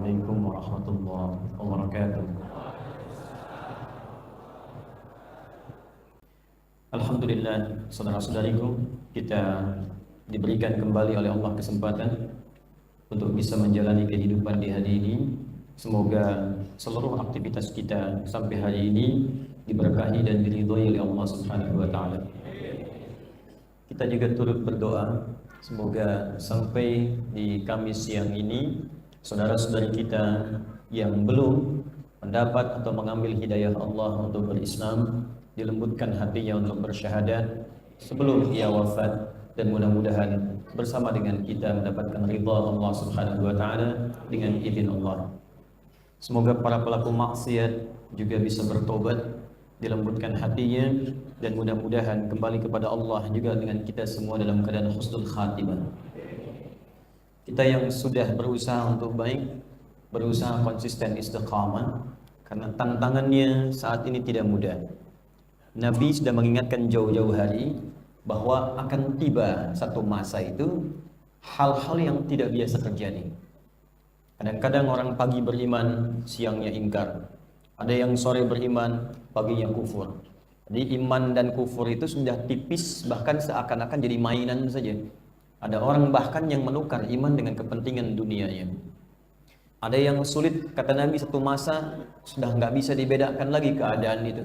Assalamualaikum warahmatullahi wabarakatuh. Alhamdulillah, saudara-saudariku, kita diberikan kembali oleh Allah kesempatan untuk bisa menjalani kehidupan di hari ini. Semoga seluruh aktivitas kita sampai hari ini diberkahi dan diridhoi oleh Allah Subhanahu wa taala. Kita juga turut berdoa semoga sampai di Kamis siang ini saudara-saudari kita yang belum mendapat atau mengambil hidayah Allah untuk berislam dilembutkan hatinya untuk bersyahadat sebelum ia wafat, dan mudah-mudahan bersama dengan kita mendapatkan ridha Allah Subhanahu wa taala dengan izin Allah. Semoga para pelaku maksiat juga bisa bertobat, dilembutkan hatinya, dan mudah-mudahan kembali kepada Allah juga dengan kita semua dalam keadaan husnul khatimah. Kita yang sudah berusaha untuk baik, berusaha konsisten istiqamah, karena tantangannya saat ini tidak mudah. Nabi sudah mengingatkan jauh-jauh hari bahwa akan tiba satu masa itu hal-hal yang tidak biasa terjadi. Kadang-kadang orang pagi beriman, siangnya ingkar. Ada yang sore beriman, paginya kufur. Jadi iman dan kufur itu sudah tipis, bahkan seakan-akan jadi mainan saja. Ada orang bahkan yang menukar iman dengan kepentingan dunianya. Ada yang sulit, kata Nabi, satu masa sudah nggak bisa dibedakan lagi keadaan itu.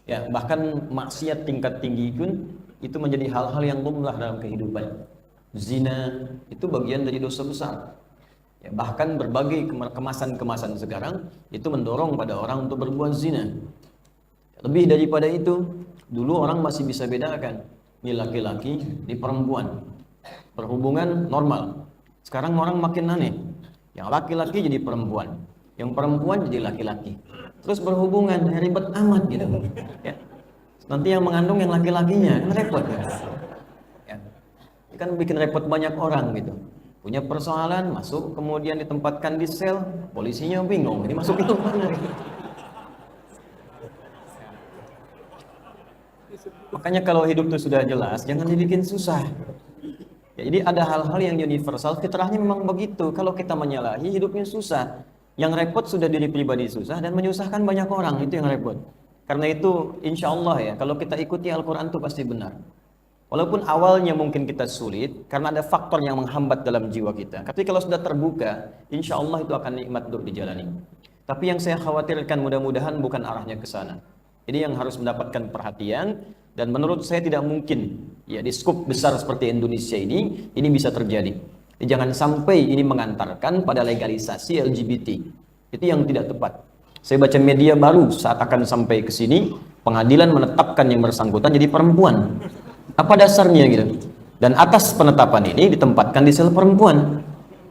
Ya, bahkan maksiat tingkat tinggi pun itu menjadi hal-hal yang lumrah dalam kehidupan. Zina itu bagian dari dosa besar. Ya, bahkan berbagai kemasan-kemasan sekarang itu mendorong pada orang untuk berbuat zina. Lebih daripada itu, dulu orang masih bisa bedakan ini laki-laki, ini perempuan. Berhubungan normal. Sekarang orang makin aneh. Yang laki-laki jadi perempuan, yang perempuan jadi laki-laki. Terus berhubungan, ribet amat gitu. Ya. Nanti yang mengandung yang laki-lakinya, kan repot ya. Ya. Kan bikin repot banyak orang gitu. Punya persoalan, masuk kemudian ditempatkan di sel, polisinya bingung, ini masuk itu mana? Makanya kalau hidup itu sudah jelas, jangan dibikin susah. Ya, jadi ada hal-hal yang universal, fitrahnya memang begitu. Kalau kita menyalahi, hidupnya susah. Yang repot sudah diri pribadi susah dan menyusahkan banyak orang, itu yang repot. Karena itu insya Allah ya, kalau kita ikuti Al-Quran itu pasti benar. Walaupun awalnya mungkin kita sulit, karena ada faktor yang menghambat dalam jiwa kita. Tapi kalau sudah terbuka, insya Allah itu akan nikmat untuk dijalani. Tapi yang saya khawatirkan mudah-mudahan bukan arahnya ke sana. Jadi yang harus mendapatkan perhatian, dan menurut saya tidak mungkin ya di skup besar seperti Indonesia ini bisa terjadi. Jangan sampai ini mengantarkan pada legalisasi LGBT. Itu yang tidak tepat. Saya baca media baru saat akan sampai ke sini, pengadilan menetapkan yang bersangkutan jadi perempuan. Apa dasarnya gitu? Dan atas penetapan ini ditempatkan di sel perempuan.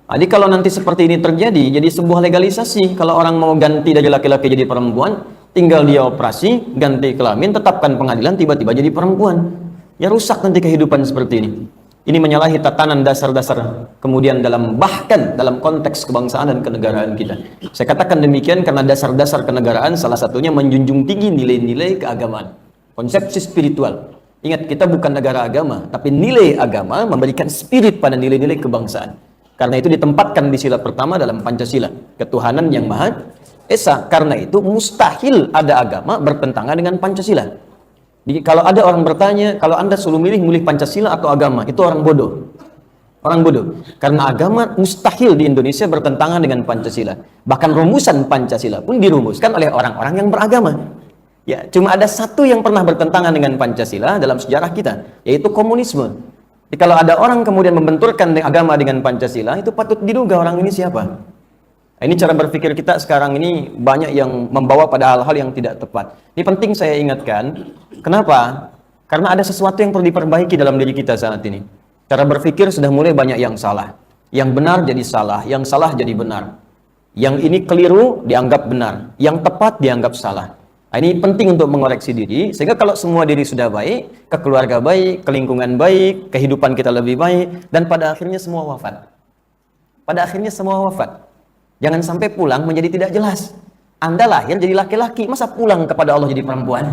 Jadi kalau nanti seperti ini terjadi, jadi sebuah legalisasi. Kalau orang mau ganti dari laki-laki jadi perempuan, tinggal dia operasi, ganti kelamin, tetapkan pengadilan, tiba-tiba jadi perempuan. Ya rusak nanti kehidupan seperti ini. Ini menyalahi tatanan dasar-dasar kemudian bahkan dalam konteks kebangsaan dan kenegaraan kita. Saya katakan demikian karena dasar-dasar kenegaraan salah satunya menjunjung tinggi nilai-nilai keagamaan, konsepsi spiritual. Ingat, kita bukan negara agama, tapi nilai agama memberikan spirit pada nilai-nilai kebangsaan. Karena itu ditempatkan di sila pertama dalam Pancasila, ketuhanan yang Maha Esa. Karena itu mustahil ada agama bertentangan dengan Pancasila. Jadi kalau ada orang bertanya, kalau Anda suruh milih Pancasila atau agama, itu orang bodoh. Orang bodoh. Karena agama mustahil di Indonesia bertentangan dengan Pancasila. Bahkan rumusan Pancasila pun dirumuskan oleh orang-orang yang beragama. Ya, cuma ada satu yang pernah bertentangan dengan Pancasila dalam sejarah kita, yaitu komunisme. Jadi kalau ada orang kemudian membenturkan agama dengan Pancasila, itu patut diduga orang ini siapa. Ini cara berpikir kita sekarang ini banyak yang membawa pada hal-hal yang tidak tepat. Ini penting saya ingatkan. Kenapa? Karena ada sesuatu yang perlu diperbaiki dalam diri kita saat ini. Cara berpikir sudah mulai banyak yang salah. Yang benar jadi salah, yang salah jadi benar. Yang ini keliru dianggap benar, yang tepat dianggap salah. Nah, ini penting untuk mengoreksi diri, sehingga kalau semua diri sudah baik, ke keluarga baik, ke lingkungan baik, kehidupan kita lebih baik, dan pada akhirnya semua wafat. Pada akhirnya semua wafat. Jangan sampai pulang menjadi tidak jelas. Anda lahir jadi laki-laki, masa pulang kepada Allah jadi perempuan?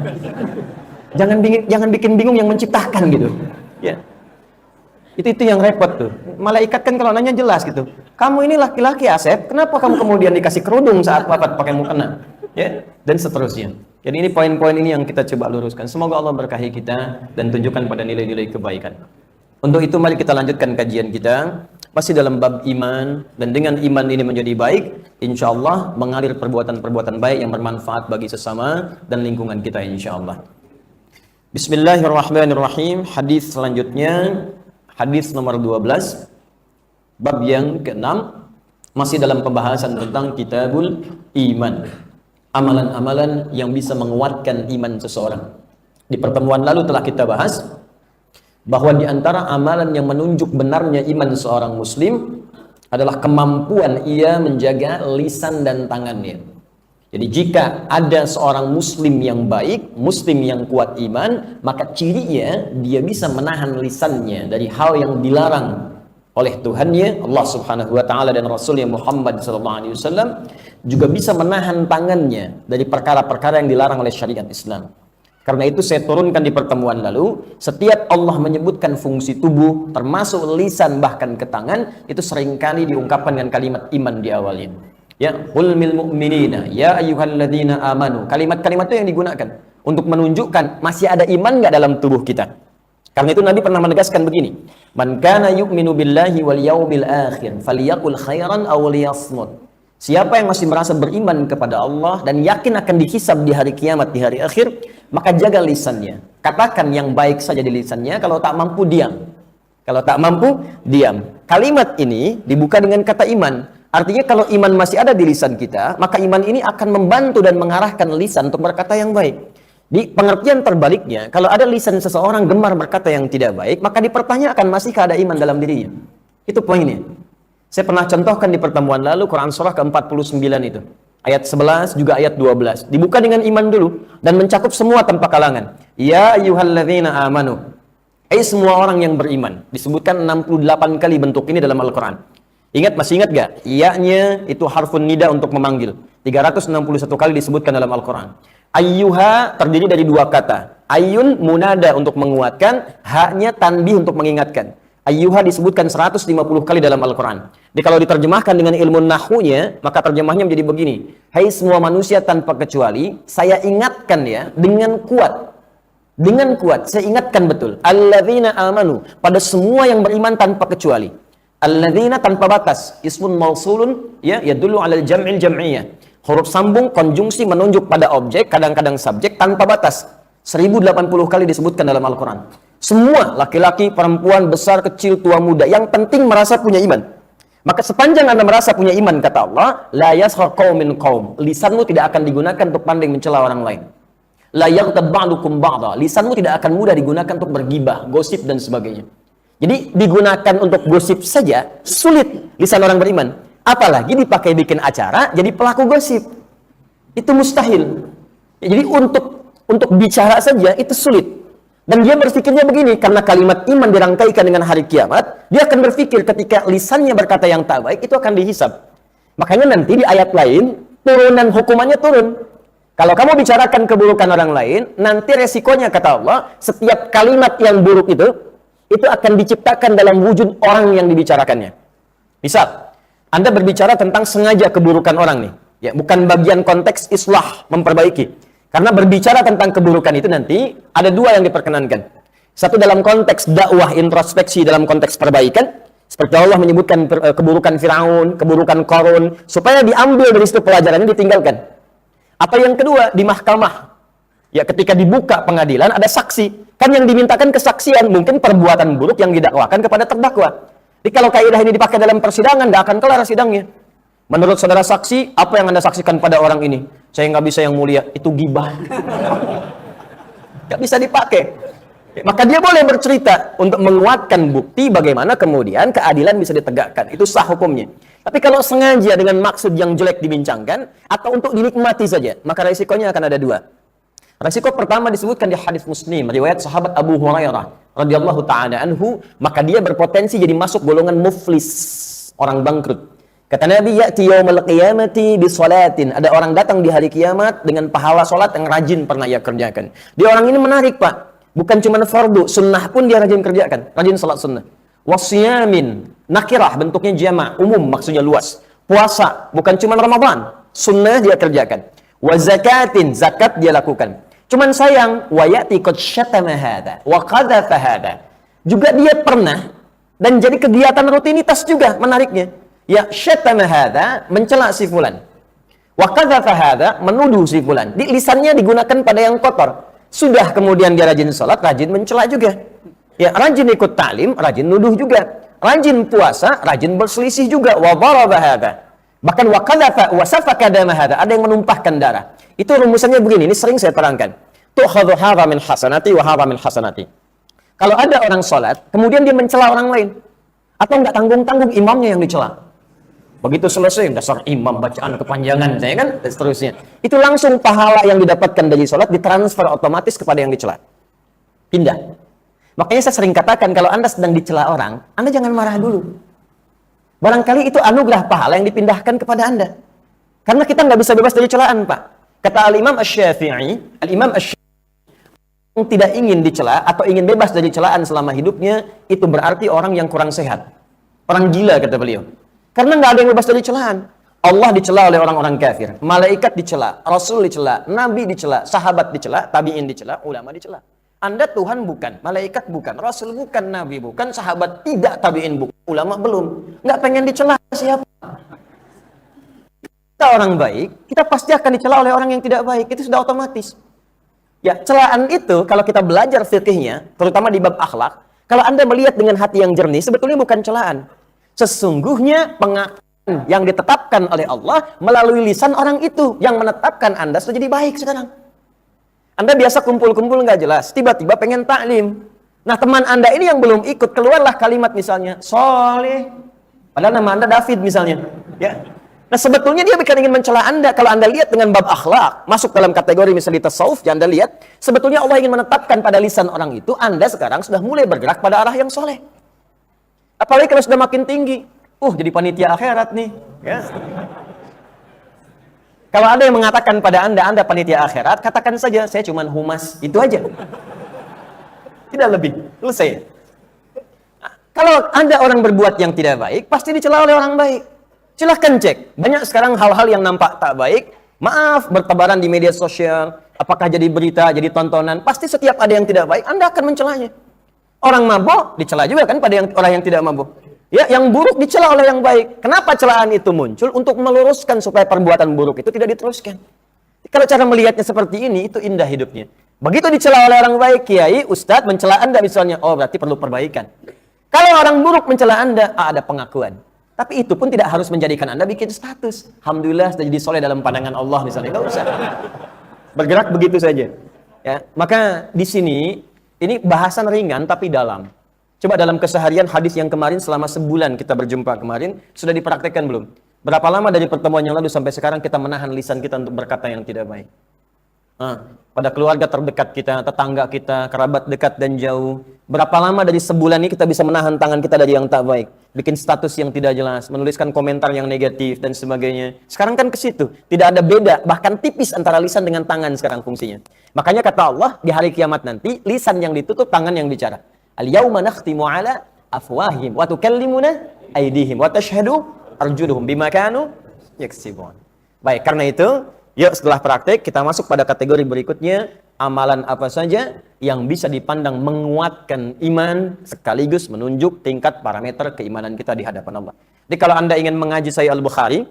Jangan bikin bingung yang menciptakan gitu. Ya. Itu yang repot tuh. Malaikat kan kalau nanya jelas gitu. Kamu ini laki-laki Asep, kenapa kamu kemudian dikasih kerudung saat wafat pakai mukena? Ya, dan seterusnya. Jadi ini poin-poin ini yang kita coba luruskan. Semoga Allah berkahi kita dan tunjukkan pada nilai-nilai kebaikan. Untuk itu mari kita lanjutkan kajian kita. Masih dalam bab iman, dan dengan iman ini menjadi baik, insya Allah mengalir perbuatan-perbuatan baik yang bermanfaat bagi sesama dan lingkungan kita insya Allah. Bismillahirrahmanirrahim. Hadis selanjutnya, hadis nomor 12, bab yang ke-6, masih dalam pembahasan tentang kitabul iman, amalan-amalan yang bisa menguatkan iman seseorang. Di pertemuan lalu telah kita bahas bahwa di antara amalan yang menunjuk benarnya iman seorang muslim adalah kemampuan ia menjaga lisan dan tangannya. Jadi jika ada seorang muslim yang baik, muslim yang kuat iman, maka cirinya dia bisa menahan lisannya dari hal yang dilarang oleh Tuhannya, Allah Subhanahu wa taala, dan Rasulnya Muhammad sallallahu alaihi wasallam, juga bisa menahan tangannya dari perkara-perkara yang dilarang oleh syariat Islam. Karena itu saya turunkan di pertemuan lalu, setiap Allah menyebutkan fungsi tubuh, termasuk lisan bahkan ke tangan, itu seringkali diungkapkan dengan kalimat iman di awalnya. Ya, hulmil mu'minina, ya ayyuhalladzina amanu. Kalimat-kalimat itu yang digunakan untuk menunjukkan masih ada iman nggak dalam tubuh kita. Karena itu Nabi pernah menegaskan begini, man kana yu'minu billahi wal yaumil akhir falyaqul khairan aw liyasmut. Siapa yang masih merasa beriman kepada Allah dan yakin akan dihisab di hari kiamat, di hari akhir, maka jaga lisannya. Katakan yang baik saja di lisannya, kalau tak mampu diam. Kalau tak mampu diam. Kalimat ini dibuka dengan kata iman. Artinya kalau iman masih ada di lisan kita, maka iman ini akan membantu dan mengarahkan lisan untuk berkata yang baik. Di pengertian terbaliknya, kalau ada lisan seseorang gemar berkata yang tidak baik, maka dipertanyakan masihkah ada iman dalam dirinya. Itu poinnya. Saya pernah contohkan di pertemuan lalu Quran surah ke-49 itu. Ayat 11 juga ayat 12. Dibuka dengan iman dulu dan mencakup semua tanpa kalangan. Ya ayyuhalladzina amanu. Semua orang yang beriman. Disebutkan 68 kali bentuk ini dalam Al-Quran. Masih ingat gak? Iya-nya itu harfun nida untuk memanggil. 361 kali disebutkan dalam Al-Quran. Ayyuha terdiri dari dua kata. Ayyun munada untuk menguatkan, ha-nya tanbih untuk mengingatkan. Ayyuha disebutkan 150 kali dalam Al-Quran. Jadi kalau diterjemahkan dengan ilmu nahunya, maka terjemahnya menjadi begini. Hai semua manusia tanpa kecuali, saya ingatkan ya, dengan kuat. Dengan kuat, saya ingatkan betul. Alladzina amanu, pada semua yang beriman tanpa kecuali. Alladzina tanpa batas. Ismun mausulun, ya, yadullu alal jam'il jam'iyah. Huruf sambung, konjungsi menunjuk pada objek, kadang-kadang subjek, tanpa batas. 1080 kali disebutkan dalam Al-Quran. Semua laki-laki, perempuan, besar, kecil, tua, muda, yang penting merasa punya iman. Maka sepanjang Anda merasa punya iman, kata Allah, la yaskhar qaumin qaum. Lisanmu tidak akan digunakan untuk pandai mencela orang lain. La yaghtab ba'dukum ba'dha. Lisanmu tidak akan mudah digunakan untuk bergibah, gosip dan sebagainya. Jadi digunakan untuk gosip saja sulit lisan orang beriman. Apalagi dipakai bikin acara jadi pelaku gosip. Itu mustahil. Jadi untuk bicara saja itu sulit. Dan dia berpikirnya begini, karena kalimat iman dirangkaikan dengan hari kiamat, dia akan berpikir ketika lisannya berkata yang tak baik, itu akan dihisab. Makanya nanti di ayat lain, turunan hukumannya turun. Kalau kamu bicarakan keburukan orang lain, nanti resikonya, kata Allah, setiap kalimat yang buruk itu akan diciptakan dalam wujud orang yang dibicarakannya. Misal, Anda berbicara tentang sengaja keburukan orang nih, ya, bukan bagian konteks islah, memperbaiki. Karena berbicara tentang keburukan itu nanti ada dua yang diperkenankan. Satu dalam konteks dakwah introspeksi dalam konteks perbaikan. Seperti Allah menyebutkan keburukan Firaun, keburukan Qarun, supaya diambil dari situ pelajarannya, ditinggalkan. Atau yang kedua di mahkamah. Ya, ketika dibuka pengadilan ada saksi. Kan yang dimintakan kesaksian, mungkin perbuatan buruk yang didakwakan kepada terdakwa. Jadi kalau kaidah ini dipakai dalam persidangan, nggak akan kelar sidangnya. Menurut saudara saksi, apa yang Anda saksikan pada orang ini? Saya nggak bisa yang mulia, itu gibah. Nggak bisa dipakai. Maka dia boleh bercerita untuk menguatkan bukti bagaimana kemudian keadilan bisa ditegakkan. Itu sah hukumnya. Tapi kalau sengaja dengan maksud yang jelek dibincangkan, atau untuk dinikmati saja, maka resikonya akan ada dua. Resiko pertama disebutkan di hadis Muslim, riwayat sahabat Abu Hurairah radhiyallahu ta'ala anhu, maka dia berpotensi jadi masuk golongan muflis, orang bangkrut. Kata Nabi, ya'ti yawmal qiyamati bisolatin. Ada orang datang di hari kiamat dengan pahala solat yang rajin pernah ia kerjakan. Dia orang ini menarik, Pak. Bukan cuma fardu, sunnah pun dia rajin kerjakan. Rajin salat sunnah. Wasiyamin, nakirah bentuknya jamak, umum maksudnya luas. Puasa, bukan cuma Ramadan, sunnah dia kerjakan. Wa zakatin, zakat dia lakukan. Cuman sayang, wa ya'ti qad syatama hadha wa qadhafa hadha. Juga dia pernah dan jadi kegiatan rutinitas juga menariknya. Ya syatama hadha, mencela si fulan. Wa qadhafa hadha, menuduh si fulan. Di lisannya digunakan pada yang kotor. Sudah kemudian dia rajin salat, rajin mencela juga. Ya, rajin ikut ta'lim, rajin nuduh juga. Rajin puasa, rajin berselisih juga. Wa daraba hadha. Bahkan wa qadhafa wa safaka dama hadha, ada yang menumpahkan darah. Itu rumusannya begini, ini sering saya terangkan. Tu'khadhu hadha min hasanati wa hadha min hasanati. Kalau ada orang salat, kemudian dia mencela orang lain, atau enggak tanggung-tanggung imamnya yang dicela. Begitu selesai, dasar imam bacaan kepanjangan, saya kan, dan seterusnya. Itu langsung pahala yang didapatkan dari salat ditransfer otomatis kepada yang dicela. Pindah. Makanya saya sering katakan, kalau Anda sedang dicela orang, Anda jangan marah dulu. Barangkali itu anugerah pahala yang dipindahkan kepada Anda. Karena kita nggak bisa bebas dari celaan, Pak. Kata Al-Imam Asy-Syafi'i, Al-Imam Asy-Syafi'i yang tidak ingin dicela atau ingin bebas dari celaan selama hidupnya, itu berarti orang yang kurang sehat. Orang gila, kata beliau. Karena nggak ada yang bebas dari celaan. Allah dicela oleh orang-orang kafir. Malaikat dicela, Rasul dicela, Nabi dicela, sahabat dicela, tabi'in dicela, ulama dicela. Anda Tuhan bukan, malaikat bukan, Rasul bukan, Nabi bukan, sahabat tidak, tabi'in bukan, ulama belum. Nggak pengen dicela siapa? Kita orang baik, kita pasti akan dicela oleh orang yang tidak baik. Itu sudah otomatis. Ya, celaan itu kalau kita belajar fikihnya, terutama di bab akhlak, kalau Anda melihat dengan hati yang jernih, sebetulnya bukan celaan. Sesungguhnya pengakuan yang ditetapkan oleh Allah melalui lisan orang itu yang menetapkan Anda sudah jadi baik sekarang. Anda biasa kumpul-kumpul nggak jelas, tiba-tiba pengen taklim. Nah, teman Anda ini yang belum ikut, keluarlah kalimat misalnya, Soleh. Padahal nama Anda David misalnya. Ya. Nah, sebetulnya dia bukan ingin mencela Anda. Kalau Anda lihat dengan bab akhlak, masuk dalam kategori misalnya tasawuf, Anda lihat, sebetulnya Allah ingin menetapkan pada lisan orang itu, Anda sekarang sudah mulai bergerak pada arah yang soleh. Apalagi kalau sudah makin tinggi. Jadi panitia akhirat nih. Ya. Kalau ada yang mengatakan pada Anda panitia akhirat, katakan saja, saya cuma humas. Itu aja. Tidak lebih. Selesai. Nah, kalau Anda orang berbuat yang tidak baik, pasti dicela oleh orang baik. Silahkan cek. Banyak sekarang hal-hal yang nampak tak baik. Maaf, bertebaran di media sosial. Apakah jadi berita, jadi tontonan. Pasti setiap ada yang tidak baik, Anda akan mencelanya. Orang mabuk, dicela juga kan pada orang yang tidak mabuk. Ya, yang buruk dicela oleh yang baik. Kenapa celaan itu muncul? Untuk meluruskan supaya perbuatan buruk itu tidak diteruskan. Kalau cara melihatnya seperti ini, itu indah hidupnya. Begitu dicela oleh orang baik, kiai, ustadz, mencela Anda misalnya, berarti perlu perbaikan. Kalau orang buruk mencela Anda, ada pengakuan. Tapi itu pun tidak harus menjadikan Anda bikin status. Alhamdulillah sudah jadi soleh dalam pandangan Allah misalnya. Nggak usah. Bergerak begitu saja. Ya, maka di sini, ini bahasan ringan tapi dalam. Coba dalam keseharian hadis yang kemarin selama sebulan kita berjumpa kemarin, sudah dipraktekkan belum? Berapa lama dari pertemuan yang lalu sampai sekarang kita menahan lisan kita untuk berkata yang tidak baik? Pada keluarga terdekat kita, tetangga kita, kerabat dekat dan jauh. Berapa lama dari sebulan ini kita bisa menahan tangan kita dari yang tak baik? Bikin status yang tidak jelas, menuliskan komentar yang negatif dan sebagainya. Sekarang kan ke situ. Tidak ada beda, bahkan tipis antara lisan dengan tangan sekarang fungsinya. Makanya kata Allah, di hari kiamat nanti, lisan yang ditutup, tangan yang bicara. Al-yawma nakhtimu ala afwahim wa tukallimuna aydihim wa tashhadu arjuluhum bima kanu yaksibun. Baik, karena itu, yuk setelah praktek kita masuk pada kategori berikutnya, amalan apa saja yang bisa dipandang menguatkan iman sekaligus menunjuk tingkat parameter keimanan kita di hadapan Allah. Jadi kalau Anda ingin mengaji Sahih Al-Bukhari,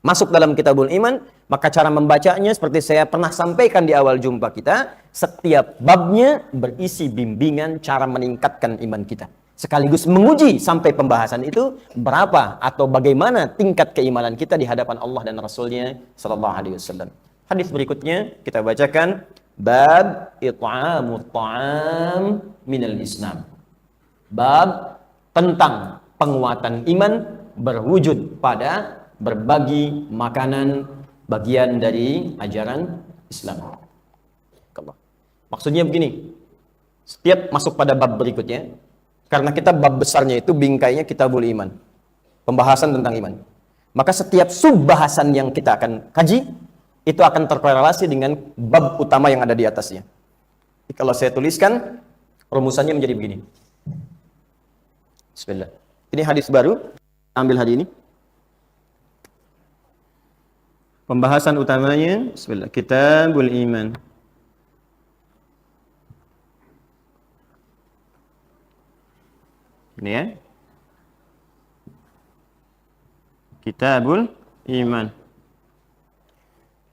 masuk dalam Kitabul Iman, maka cara membacanya seperti saya pernah sampaikan di awal jumpa kita, setiap babnya berisi bimbingan cara meningkatkan iman kita. Sekaligus menguji sampai pembahasan itu berapa atau bagaimana tingkat keimanan kita di hadapan Allah dan Rasulnya sallallahu alaihi wasallam. Hadis berikutnya kita bacakan, bab it'amut ta'am minal Islam. Bab tentang penguatan iman berwujud pada berbagi makanan bagian dari ajaran Islam. Maksudnya begini, setiap masuk pada bab berikutnya, karena kita bab besarnya itu bingkainya Kitabul Iman, pembahasan tentang iman. Maka setiap subbahasan yang kita akan kaji, itu akan terkorelasi dengan bab utama yang ada di atasnya. Jadi kalau saya tuliskan, rumusannya menjadi begini. Bismillah. Ini hadis baru, ambil hari ini. Pembahasan utamanya, bismillah, Kitabul Iman. Ini ya. Kitabul Iman.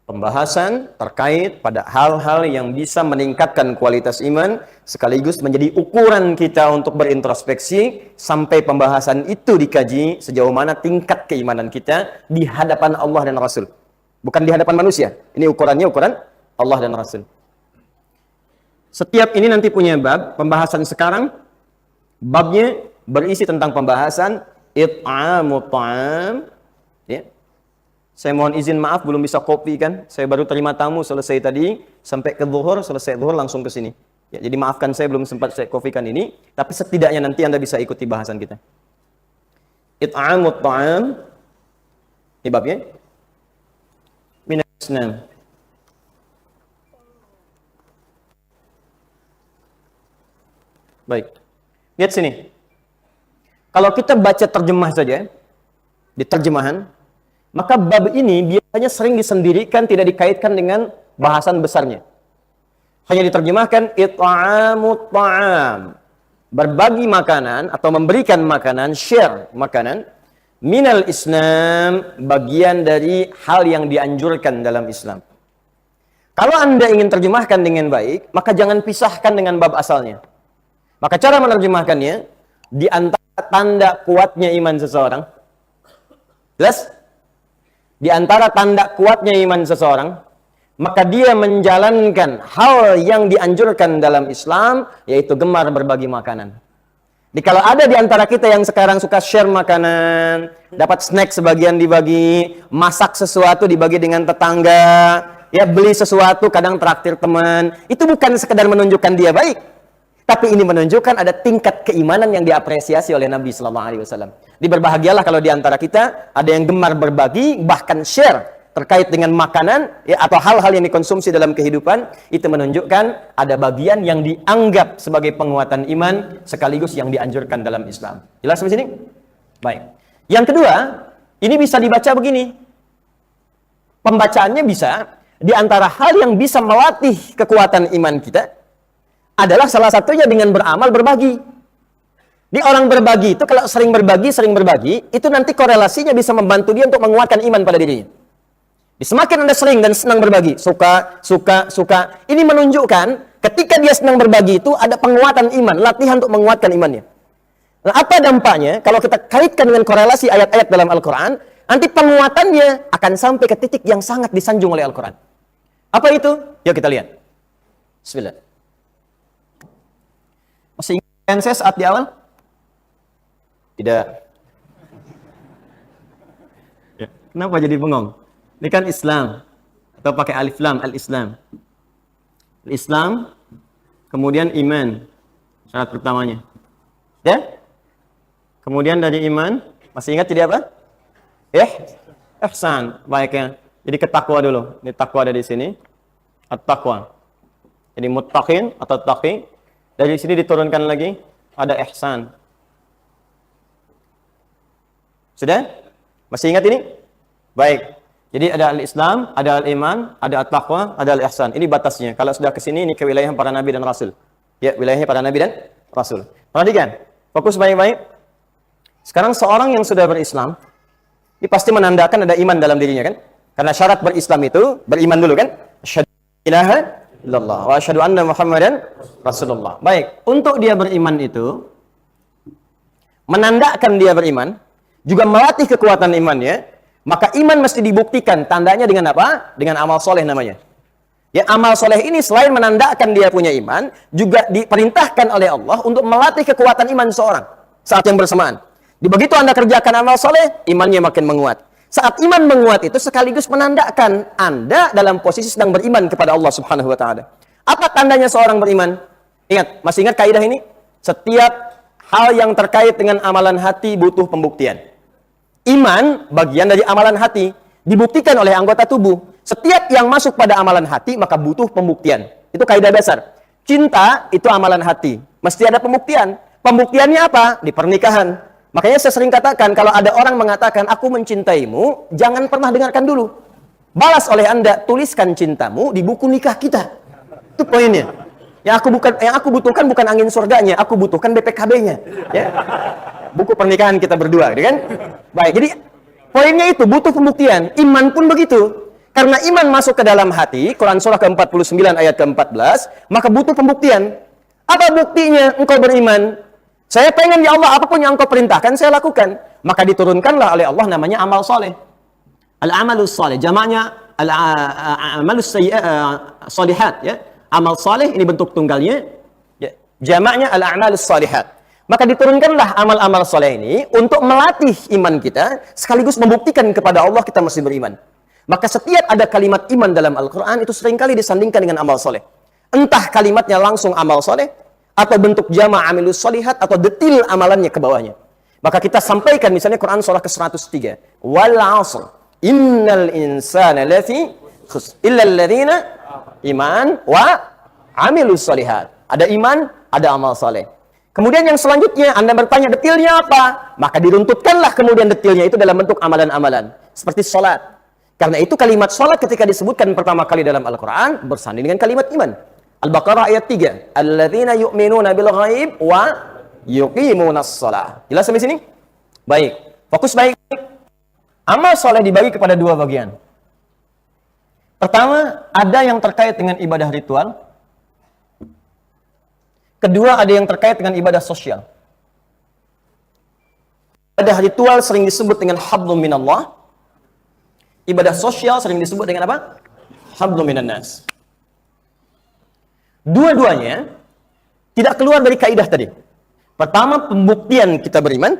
Pembahasan terkait pada hal-hal yang bisa meningkatkan kualitas iman sekaligus menjadi ukuran kita untuk berintrospeksi sampai pembahasan itu dikaji sejauh mana tingkat keimanan kita di hadapan Allah dan Rasul. Bukan di hadapan manusia. Ini ukurannya ukuran Allah dan Rasul. Setiap ini nanti punya bab. Pembahasan sekarang babnya berisi tentang pembahasan it'amut ta'am. Ya. Saya mohon izin maaf belum bisa kopi kan. Saya baru terima tamu selesai tadi sampai ke zuhur, selesai zuhur langsung ke sini. Ya, jadi maafkan saya belum sempat saya kopikan ini, tapi setidaknya nanti Anda bisa ikuti bahasan kita. It'amut ta'am. Ini babnya. Minal Islam. Baik. Lihat sini. Kalau kita baca terjemah saja, di terjemahan, maka bab ini biasanya sering disendirikan, tidak dikaitkan dengan bahasan besarnya. Hanya diterjemahkan it'amut ta'am. Berbagi makanan atau memberikan makanan, share makanan, minal Islam, bagian dari hal yang dianjurkan dalam Islam. Kalau Anda ingin terjemahkan dengan baik, maka jangan pisahkan dengan bab asalnya. Maka cara menerjemahkannya, di antara tanda kuatnya iman seseorang, jelas? Di antara tanda kuatnya iman seseorang, maka dia menjalankan hal yang dianjurkan dalam Islam, yaitu gemar berbagi makanan. Jadi kalau ada di antara kita yang sekarang suka share makanan, dapat snack sebagian dibagi, masak sesuatu dibagi dengan tetangga, ya beli sesuatu kadang traktir teman, itu bukan sekedar menunjukkan dia baik, tapi ini menunjukkan ada tingkat keimanan yang diapresiasi oleh Nabi Sallallahu Alaihi Wasallam. Berbahagialah kalau di antara kita ada yang gemar berbagi, bahkan share terkait dengan makanan ya, atau hal-hal yang dikonsumsi dalam kehidupan. Itu menunjukkan ada bagian yang dianggap sebagai penguatan iman sekaligus yang dianjurkan dalam Islam. Jelas sampai sini? Baik. Yang kedua, ini bisa dibaca begini. Pembacaannya bisa di antara hal yang bisa melatih kekuatan iman kita adalah salah satunya dengan beramal berbagi. Di orang berbagi itu kalau sering berbagi, itu nanti korelasinya bisa membantu dia untuk menguatkan iman pada dirinya. Semakin Anda sering dan senang berbagi, suka. Ini menunjukkan ketika dia senang berbagi itu ada penguatan iman, latihan untuk menguatkan imannya. Nah, apa dampaknya kalau kita kaitkan dengan korelasi ayat-ayat dalam Al-Quran, nanti penguatannya akan sampai ke titik yang sangat disanjung oleh Al-Quran. Apa itu? Yuk kita lihat. Bismillah. Masih ingat saya saat di awal? Tidak. Ya. Kenapa jadi bengong? Ini kan Islam. Atau pakai alif lam, al-Islam. Al-Islam, kemudian iman. Syarat pertamanya. Ya? Kemudian dari iman, masih ingat jadi apa? Ihsan. Baiknya. Jadi ke takwa dulu. Ini takwa ada di sini. At-taqwa. Jadi muttaqin atau taqi. Dari sini diturunkan lagi. Ada ihsan. Sudah? Masih ingat ini? Baik. Jadi ada al-Islam, ada al-iman, ada at-taqwa, ada al-ihsan. Ini batasnya. Kalau sudah ke sini, ini ke wilayah para nabi dan rasul. Ya, wilayahnya para nabi dan rasul. Perhatikan. Fokus baik-baik. Sekarang seorang yang sudah berislam, ini pasti menandakan ada iman dalam dirinya kan? Karena syarat berislam itu, beriman dulu kan? Asyhadu ilaha illallah wa asyhadu anna Muhammadan Rasulullah. Baik. Untuk dia beriman itu, menandakan dia beriman, juga melatih kekuatan imannya, maka iman mesti dibuktikan. Tandanya dengan apa? Dengan amal soleh namanya. Ya, amal soleh ini selain menandakan dia punya iman, juga diperintahkan oleh Allah untuk melatih kekuatan iman seseorang saat yang bersamaan. Begitu Anda kerjakan amal soleh, imannya makin menguat. Saat iman menguat itu sekaligus menandakan Anda dalam posisi sedang beriman kepada Allah Subhanahu wa Ta'ala. Apa tandanya seorang beriman? Ingat, masih ingat kaidah ini? Setiap hal yang terkait dengan amalan hati butuh pembuktian. Iman, bagian dari amalan hati, dibuktikan oleh anggota tubuh. Setiap yang masuk pada amalan hati, maka butuh pembuktian. Itu kaidah dasar. Cinta, itu amalan hati. Mesti ada pembuktian. Pembuktiannya apa? Di pernikahan. Makanya saya sering katakan, kalau ada orang mengatakan, aku mencintaimu, jangan pernah dengarkan dulu. Balas oleh Anda, tuliskan cintamu di buku nikah kita. Itu poinnya. Yang aku butuhkan bukan angin surganya, aku butuhkan BPKB-nya. Ya. Buku pernikahan kita berdua, gitu kan? Baik, jadi poinnya itu butuh pembuktian. Iman pun begitu. Karena iman masuk ke dalam hati, Quran surah ke-49 ayat ke-14, maka butuh pembuktian. Apa buktinya engkau beriman? Saya pengen ya Allah, apapun yang engkau perintahkan, saya lakukan. Maka diturunkanlah oleh Allah namanya amal soleh. Al-amalus soleh, jamaknya al-amalus solihat. Ya. Amal soleh, ini bentuk tunggalnya. Ya. Jamaknya al-amalus solihat. Maka diturunkanlah amal-amal soleh ini untuk melatih iman kita, sekaligus membuktikan kepada Allah kita masih beriman. Maka setiap ada kalimat iman dalam Al-Quran, itu seringkali disandingkan dengan amal soleh. Entah kalimatnya langsung amal soleh, atau bentuk jama' amilus solihat, atau detil amalannya ke bawahnya. Maka kita sampaikan misalnya Quran surah ke-103. Wal 'asr, innal insana lafi khusr, illa alladhina iman wa amilus solihat. Ada iman, ada amal soleh. Kemudian yang selanjutnya, Anda bertanya detilnya apa? Maka diruntutkanlah kemudian detilnya itu dalam bentuk amalan-amalan. Seperti sholat. Karena itu kalimat sholat ketika disebutkan pertama kali dalam Al-Quran, bersanding dengan kalimat iman. Al-Baqarah ayat 3. Alladzina yu'minuna bil ghaib wa yuqimunas shalah. Jelas sampai sini? Baik. Fokus baik. Amal soleh dibagi kepada dua bagian. Pertama, ada yang terkait dengan ibadah ritual. Kedua, ada yang terkait dengan ibadah sosial. Ibadah ritual sering disebut dengan hablum minallah. Ibadah sosial sering disebut dengan apa? Hablum minan nas. Dua-duanya tidak keluar dari kaidah tadi. Pertama, pembuktian kita beriman.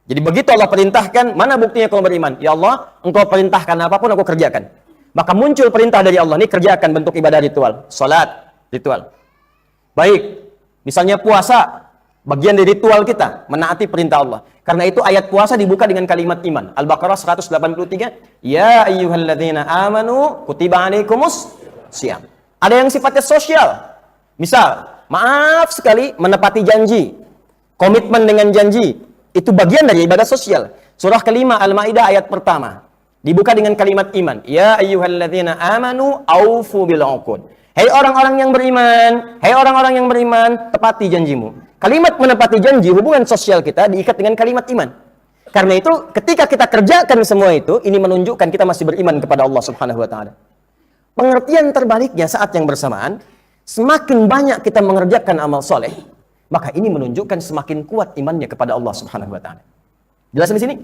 Jadi begitu Allah perintahkan, mana buktinya kau beriman? Ya Allah, engkau perintahkan apapun aku kerjakan. Maka muncul perintah dari Allah, ini kerjakan bentuk ibadah ritual. Salat, ritual. Baik. Misalnya puasa, bagian dari ritual kita, menaati perintah Allah. Karena itu ayat puasa dibuka dengan kalimat iman. Al-Baqarah 183, Ya ayyuhalladzina amanu kutiba alaikumus siyam. Ada yang sifatnya sosial. Misal, maaf sekali menepati janji. Komitmen dengan janji. Itu bagian dari ibadah sosial. Surah kelima Al-Ma'idah ayat pertama. Dibuka dengan kalimat iman. Ya ayyuhalladzina amanu aufu bil 'uqud. Hei orang-orang yang beriman, hei orang-orang yang beriman, tepati janjimu. Kalimat menepati janji, hubungan sosial kita diikat dengan kalimat iman. Karena itu, ketika kita kerjakan semua itu, ini menunjukkan kita masih beriman kepada Allah Subhanahu wa Ta'ala. Pengertian terbaliknya saat yang bersamaan, semakin banyak kita mengerjakan amal soleh, maka ini menunjukkan semakin kuat imannya kepada Allah Subhanahu wa Ta'ala. Jelas di sini?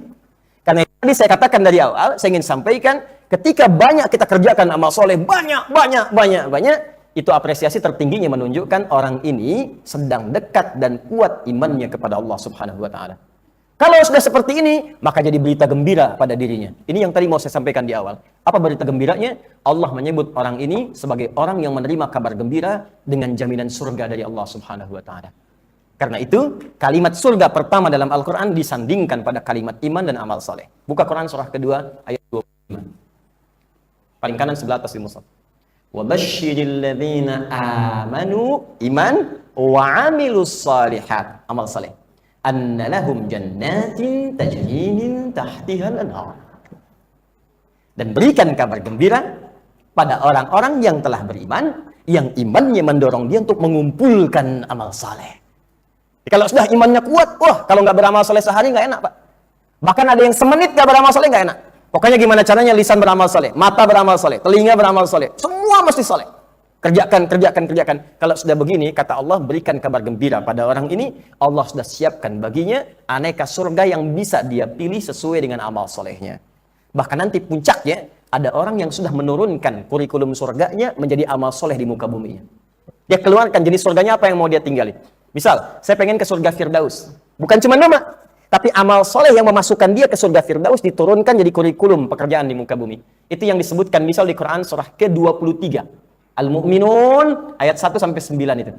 Karena tadi saya katakan dari awal, saya ingin sampaikan, ketika banyak kita kerjakan amal soleh, banyak, itu apresiasi tertingginya menunjukkan orang ini sedang dekat dan kuat imannya kepada Allah Subhanahu wa Ta'ala. Kalau sudah seperti ini, maka jadi berita gembira pada dirinya. Ini yang tadi mau saya sampaikan di awal. Apa berita gembiranya? Allah menyebut orang ini sebagai orang yang menerima kabar gembira dengan jaminan surga dari Allah Subhanahu wa Ta'ala. Karena itu, kalimat surga pertama dalam Al-Quran disandingkan pada kalimat iman dan amal soleh. Buka Quran surah kedua ayat 25. Paling kanan sebelah atas di mushaf. Wabashshiril ladzina amanu iman wa 'amilus shalihat amal saleh anna lahum jannatin tajri min tahtihal anhar. Dan berikan kabar gembira pada orang-orang yang telah beriman, yang imannya mendorong dia untuk mengumpulkan amal saleh. Kalau sudah imannya kuat, wah, kalau nggak beramal saleh sehari nggak enak, Pak. Bahkan ada yang semenit nggak beramal saleh nggak enak. Pokoknya gimana caranya lisan beramal soleh, mata beramal soleh, telinga beramal soleh, semua mesti soleh. Kerjakan. Kalau sudah begini, kata Allah, berikan kabar gembira pada orang ini, Allah sudah siapkan baginya aneka surga yang bisa dia pilih sesuai dengan amal solehnya. Bahkan nanti puncaknya, ada orang yang sudah menurunkan kurikulum surganya menjadi amal soleh di muka bumi. Dia keluarkan jenis surganya apa yang mau dia tinggali. Misal, saya pengen ke surga Firdaus. Bukan cuma nama, tapi amal soleh yang memasukkan dia ke surga Firdaus diturunkan jadi kurikulum pekerjaan di muka bumi. Itu yang disebutkan misal di Quran surah ke-23. Al-Mu'minun ayat 1-9 itu.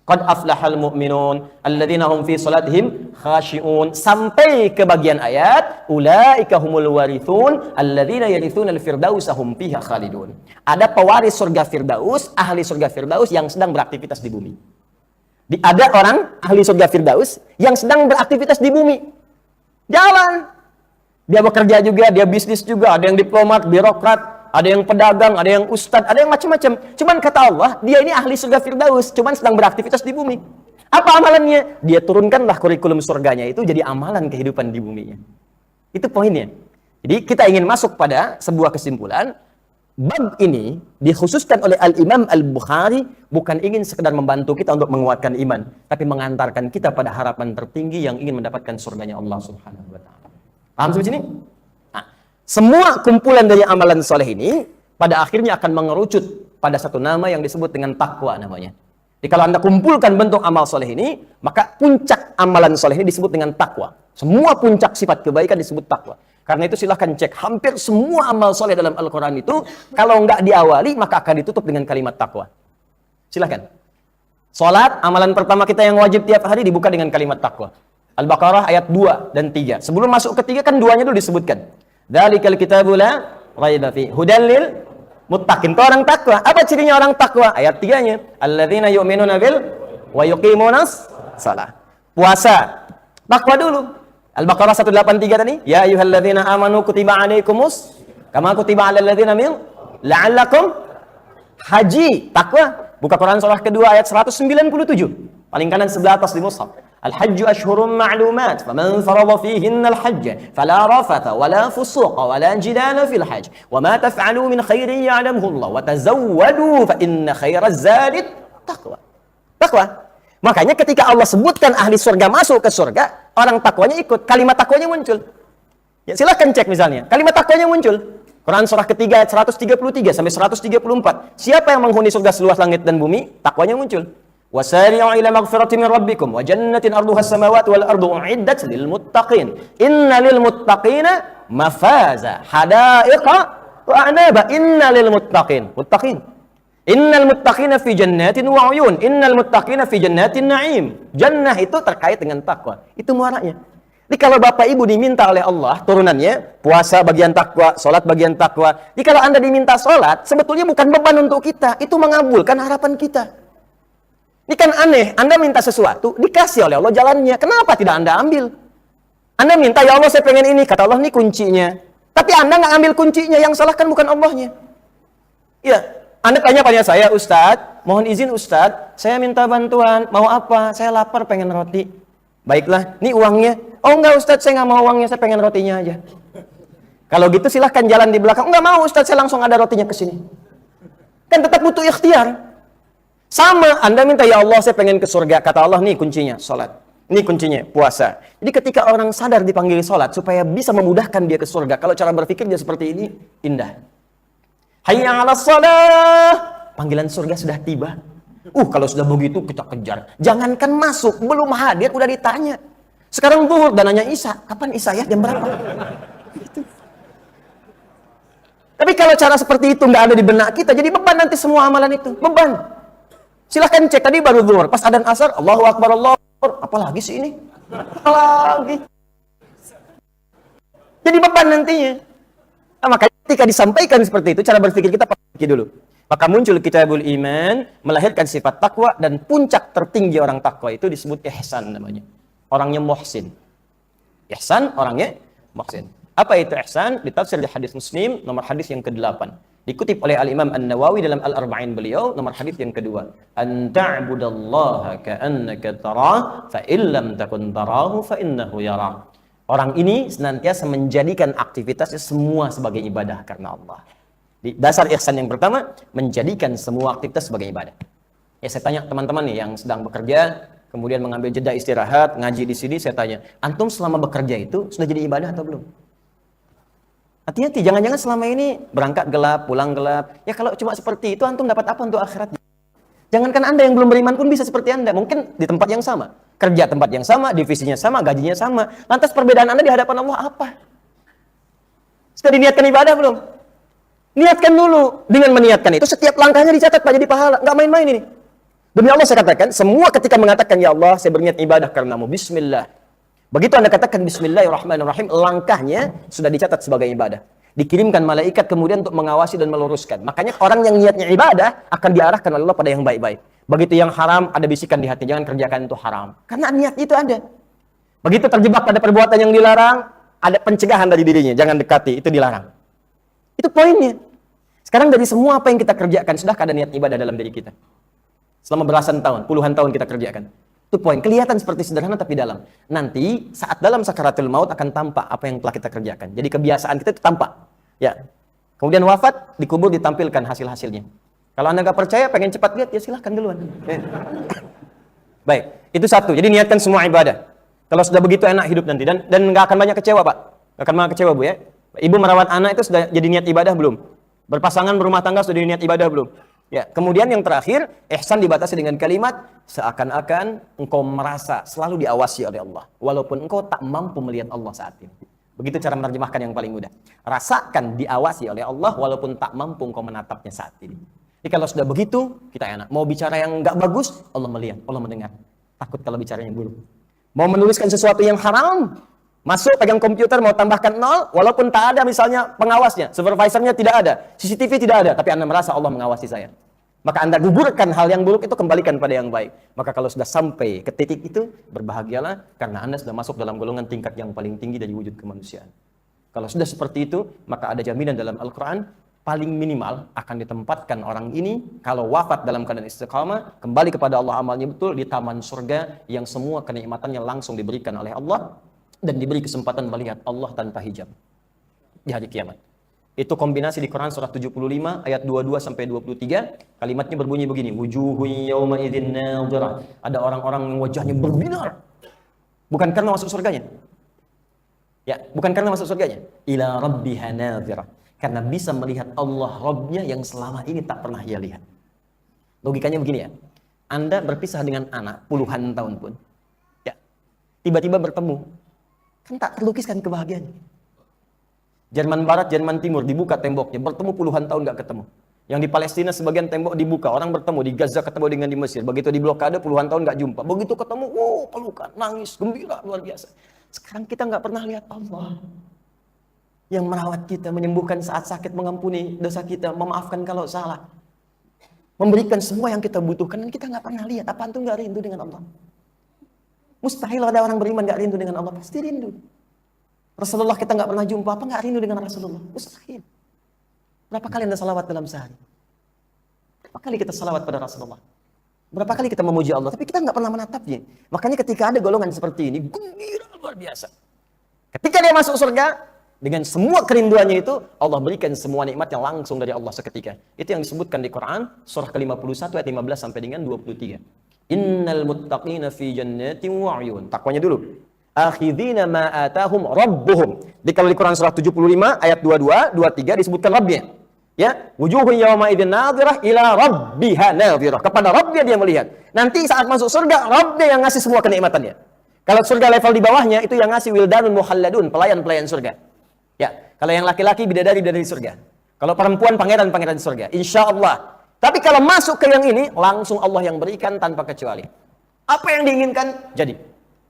Qad aflahal mu'minun alladzina hum fi salatihim khashi'un. Sampai ke bagian ayat ulaika humul warithun alladzina yarithuna al-firdausa hum fiha khalidun. Ada pewaris surga Firdaus, ahli surga Firdaus yang sedang beraktivitas di bumi. Ada orang ahli surga Firdaus yang sedang beraktivitas di bumi. Jalan. Dia bekerja juga, dia bisnis juga, ada yang diplomat, birokrat, ada yang pedagang, ada yang ustadz, ada yang macam-macam. Cuman kata Allah, dia ini ahli surga Firdaus, cuman sedang beraktivitas di bumi. Apa amalannya? Dia turunkanlah kurikulum surganya itu jadi amalan kehidupan di buminya. Itu poinnya. Jadi kita ingin masuk pada sebuah kesimpulan. Bab ini dikhususkan oleh Al-Imam Al-Bukhari bukan ingin sekedar membantu kita untuk menguatkan iman, tapi mengantarkan kita pada harapan tertinggi yang ingin mendapatkan surganya Allah Subhanahu wa taala. Paham sampai sini? Nah, semua kumpulan dari amalan soleh ini pada akhirnya akan mengerucut pada satu nama yang disebut dengan takwa namanya. Jadi kalau Anda kumpulkan bentuk amal soleh ini, maka puncak amalan soleh ini disebut dengan takwa. Semua puncak sifat kebaikan disebut takwa. Karena itu silahkan cek hampir semua amal soleh dalam Al-Quran itu, kalau nggak diawali, maka akan ditutup dengan kalimat takwa. Silahkan. Salat, amalan pertama kita yang wajib tiap hari dibuka dengan kalimat takwa. Al-Baqarah ayat 2 dan 3. Sebelum masuk ke 3 kan duanya dulu disebutkan. Dzalikal kitabu la raiba fi hudal lil muttaqin. Itu orang takwa. Apa cirinya orang takwa? Ayat 3-nya. Alladzina yu'minuna bil wa yuqimunas shalah. Puasa. Takwa dulu. Al-Baqarah 183 tadi, ya ayyuhalladzina amanu kutiba alaikumus kama kutiba alal ladzina min la'allakum haji. Takwa. Buka Quran surah kedua ayat 197. Paling kanan sebelah atas di mushaf. Al-hajju ashhurun ma'lumat, faman farada fihinna al-hajj fala rafatha wala fusuqa wala jidala fil hajj wa ma taf'alu min khairin ya'lamuhu Allah wa tazawwadu fa inna khairaz zadi taqwa. Takwa. Makanya ketika Allah sebutkan ahli surga masuk ke surga, orang takwanya ikut, kalimat takwanya muncul. Ya silahkan cek misalnya, kalimat takwanya muncul. Quran surah ketiga ayat 133 sampai 134. Siapa yang menghuni surga seluas langit dan bumi? Takwanya muncul. Wasari'u ila magfirati min rabbikum wa jannatin arduha as-samawati wal ardu u'iddat lil muttaqin. Inna lil muttaqina mafaza hadaiqa wa a'naba. Inna lil muttaqin. Muttaqin. Innal muttaqina fi jannatin wa 'uyun. Innal muttaqina fi jannatin na'im. Jannah itu terkait dengan takwa. Itu muaranya. Jadi kalau Bapak Ibu diminta oleh Allah turunannya, puasa bagian takwa, salat bagian takwa. Jadi kalau Anda diminta salat, sebetulnya bukan beban untuk kita, itu mengabulkan harapan kita. Ini kan aneh, Anda minta sesuatu, dikasih oleh Allah jalannya. Kenapa tidak Anda ambil? Anda minta, ya Allah saya pengen ini, kata Allah ini kuncinya. Tapi Anda nggak ambil kuncinya, yang salah kan bukan Allahnya. Ya, Anda tanya pada saya, Ustadz, mohon izin Ustadz, saya minta bantuan, mau apa? Saya lapar, pengen roti. Baiklah, ini uangnya. Oh enggak Ustadz, saya nggak mau uangnya, saya pengen rotinya aja. Kalau gitu silahkan jalan di belakang. Enggak mau Ustadz, saya langsung ada rotinya ke sini. Kan tetap butuh ikhtiar. Sama, Anda minta, ya Allah saya pengen ke surga. Kata Allah, nih kuncinya, sholat. Ini kuncinya, puasa. Jadi ketika orang sadar dipanggil sholat, supaya bisa memudahkan dia ke surga. Kalau cara berpikir dia seperti ini, indah. Hayya 'alas shalah. Panggilan surga sudah tiba. Kalau sudah begitu kita kejar. Jangankan masuk, belum hadir udah ditanya. Sekarang zuhur dan nanya Isa, kapan Isa ya? Jam berapa? Gitu. Tapi kalau cara seperti itu nggak ada di benak kita, jadi beban nanti semua amalan itu. Beban. Silahkan cek, tadi baru zuhur. Pas adzan asar, Allahu Akbar, Allahu Akbar. Apalagi sih ini? Apalagi. Jadi beban nantinya. Nah, makanya ketika disampaikan seperti itu, cara berpikir kita perbaiki dulu. Maka muncul kitabul iman, melahirkan sifat takwa, dan puncak tertinggi orang takwa itu disebut ihsan namanya. Orangnya muhsin. Ihsan, orangnya muhsin. Apa itu ihsan? Ditafsir di hadis Muslim, nomor hadis yang ke-8. Dikutip oleh Al-Imam An-Nawawi dalam Al-Arba'in beliau, nomor hadis yang kedua. An ta'budallaha ka'annaka tarah, fa illam takun tarahu fa innahu yara. Orang ini senantiasa menjadikan aktivitasnya semua sebagai ibadah karena Allah. Di dasar ihsan yang pertama, menjadikan semua aktivitas sebagai ibadah. Ya saya tanya teman-teman nih yang sedang bekerja, kemudian mengambil jeda istirahat, ngaji di sini, saya tanya, antum selama bekerja itu sudah jadi ibadah atau belum? Hati-hati, jangan-jangan selama ini berangkat gelap, pulang gelap. Ya kalau cuma seperti itu, antum dapat apa untuk akhirat? Jangankan Anda yang belum beriman pun bisa seperti Anda. Mungkin di tempat yang sama. Kerja tempat yang sama, divisinya sama, gajinya sama. Lantas perbedaan Anda di hadapan Allah apa? Sudah diniatkan ibadah belum? Niatkan dulu. Dengan meniatkan itu, setiap langkahnya dicatat Pak, jadi pahala. Nggak main-main ini. Demi Allah saya katakan, semua ketika mengatakan, ya Allah, saya berniat ibadah karenamu. Bismillah. Begitu Anda katakan Bismillahirrahmanirrahim, langkahnya sudah dicatat sebagai ibadah. Dikirimkan malaikat kemudian untuk mengawasi dan meluruskan. Makanya orang yang niatnya ibadah akan diarahkan oleh Allah pada yang baik-baik. Begitu yang haram, ada bisikan di hati, jangan kerjakan itu haram. Karena niat itu ada. Begitu terjebak pada perbuatan yang dilarang, ada pencegahan dari dirinya, jangan dekati, itu dilarang. Itu poinnya. Sekarang dari semua apa yang kita kerjakan, sudahkah ada niat ibadah dalam diri kita? Selama belasan tahun, puluhan tahun kita kerjakan. Itu poin. Kelihatan seperti sederhana tapi dalam. Nanti saat dalam sakaratul maut akan tampak apa yang telah kita kerjakan. Jadi kebiasaan kita itu tampak. Ya. Kemudian wafat, dikubur, ditampilkan hasil-hasilnya. Kalau Anda nggak percaya, pengen cepat lihat, ya silahkan duluan. Baik, itu satu. Jadi niatkan semua ibadah. Kalau sudah begitu enak hidup nanti. Dan nggak akan banyak kecewa, Pak. Nggak akan banyak kecewa, Bu, ya. Ibu merawat anak itu sudah jadi niat ibadah belum? Berpasangan berumah tangga sudah jadi niat ibadah belum? Ya. Kemudian yang terakhir, ihsan dibatasi dengan kalimat seakan-akan engkau merasa selalu diawasi oleh Allah, walaupun engkau tak mampu melihat Allah saat ini. Begitu cara menerjemahkan yang paling mudah. Rasakan diawasi oleh Allah walaupun tak mampu engkau menatapnya saat ini. Jadi kalau sudah begitu, kita enak. Mau bicara yang nggak bagus, Allah melihat, Allah mendengar. Takut kalau bicaranya buruk. Mau menuliskan sesuatu yang haram, masuk pegang komputer mau tambahkan 0, walaupun tak ada misalnya pengawasnya, supervisornya tidak ada, CCTV tidak ada, tapi Anda merasa Allah mengawasi saya. Maka Anda gugurkan hal yang buruk itu, kembalikan pada yang baik. Maka kalau sudah sampai ke titik itu, berbahagialah karena Anda sudah masuk dalam golongan tingkat yang paling tinggi dari wujud kemanusiaan. Kalau sudah seperti itu, maka ada jaminan dalam Al-Quran, paling minimal akan ditempatkan orang ini kalau wafat dalam keadaan istiqamah, kembali kepada Allah amalnya betul di taman surga yang semua kenikmatannya langsung diberikan oleh Allah dan diberi kesempatan melihat Allah tanpa hijab di hari kiamat. Itu kombinasi di Quran surah 75 ayat 22 sampai 23. Kalimatnya berbunyi begini, wujuhun yawma idzin nadhirah. Ada orang-orang yang wajahnya berbinar. Bukan karena masuk surganya. Ya, bukan karena masuk surganya. Ila rabbiha nadhirah. Karena bisa melihat Allah Rabbnya yang selama ini tak pernah ia lihat. Logikanya begini ya. Anda berpisah dengan anak puluhan tahun pun. Ya. Tiba-tiba bertemu. Kan tak terlukiskan kebahagiaannya. Jerman Barat, Jerman Timur dibuka temboknya, bertemu puluhan tahun nggak ketemu. Yang di Palestina sebagian tembok dibuka, orang bertemu, di Gaza ketemu dengan di Mesir. Begitu di blokade puluhan tahun nggak jumpa. Begitu ketemu, pelukan, nangis, gembira, luar biasa. Sekarang kita nggak pernah lihat Allah yang merawat kita, menyembuhkan saat sakit, mengampuni dosa kita, memaafkan kalau salah, memberikan semua yang kita butuhkan, dan kita nggak pernah lihat. Apaan tuh nggak rindu dengan Allah? Mustahil ada orang beriman nggak rindu dengan Allah, pasti rindu. Rasulullah kita nggak pernah jumpa, apa nggak rindu dengan Rasulullah? Mustahil. Berapa kali Anda salawat dalam sehari? Berapa kali kita salawat pada Rasulullah? Berapa kali kita memuji Allah, tapi kita nggak pernah menatapnya. Makanya ketika ada golongan seperti ini, gembira luar biasa. Ketika dia masuk surga, dengan semua kerinduannya itu, Allah berikan semua nikmat yang langsung dari Allah seketika. Itu yang disebutkan di Quran, surah ke-51 ayat 15 sampai dengan 23. Innal muttaqina fi jannatin wa 'uyun. Takwanya dulu. Akhidina ma atahum rabbuhum. Di kalau di Quran surah 75 ayat 22, 23 disebutkan Rabbnya. Ya, wujuhun yawma idzin nadhirah ila rabbiha nadhirah. Kepada Rabbnya dia melihat. Nanti saat masuk surga, Rabbnya yang ngasih semua kenikmatannya. Kalau surga level di bawahnya itu yang ngasih wildanun muhalladun, pelayan-pelayan surga. Ya, kalau yang laki-laki bidadari dari surga. Kalau perempuan pangeran-pangeran surga. Insya Allah. Tapi kalau masuk ke yang ini, langsung Allah yang berikan tanpa kecuali. Apa yang diinginkan? Jadi.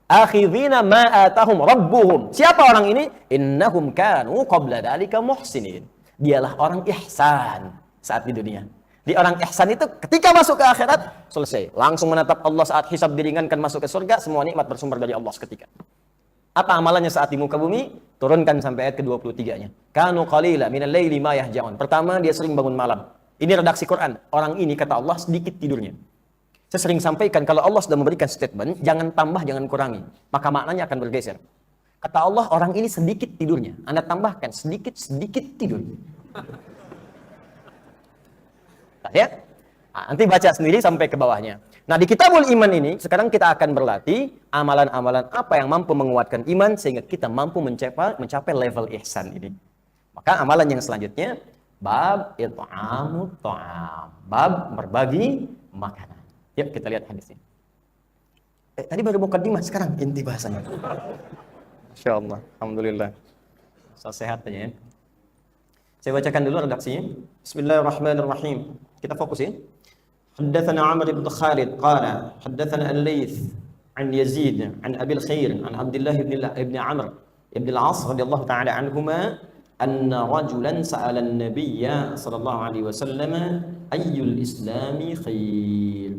Akhidhina ma atahum rabbuhum. Siapa orang ini? Innahum kanu qabla dzalika muhsinin. Dialah orang ihsan saat di dunia. Di orang ihsan itu ketika masuk ke akhirat, selesai. Langsung menatap Allah saat hisab diringankan masuk ke surga, semua nikmat bersumber dari Allah seketika. Apa amalannya saat di muka bumi? Turunkan sampai ayat ke-23-nya. Kanu qalila minal laili ma yahja'un. Pertama, dia sering bangun malam. Ini redaksi Quran. Orang ini kata Allah sedikit tidurnya. Saya sering sampaikan kalau Allah sudah memberikan statement, jangan tambah, jangan kurangi. Maka maknanya akan bergeser. Kata Allah, orang ini sedikit tidurnya. Anda tambahkan sedikit tidur. Ya? Nanti baca sendiri sampai ke bawahnya. Nah, di Kitabul Iman ini, sekarang kita akan berlatih amalan-amalan apa yang mampu menguatkan iman sehingga kita mampu mencapai level ihsan ini. Maka amalan yang selanjutnya, bab it'amu ta'am. Bab berbagi makanan. Yuk kita lihat hadisnya. Tadi baru mukaddimah, sekarang inti bahasanya. Masya Allah, alhamdulillah. So, sehat aja ya. Saya bacakan dulu redaksinya. Bismillahirrahmanirrahim. Kita fokus ya. حدثنا عمرو بن خالد قال حدثنا الليث عن يزيد عن أبي الخير عن عبد الله بن عمرو بن العاص رضي الله تعالى عنهما أن رجلا سأل النبي صلى الله عليه وسلم أي الإسلام خير.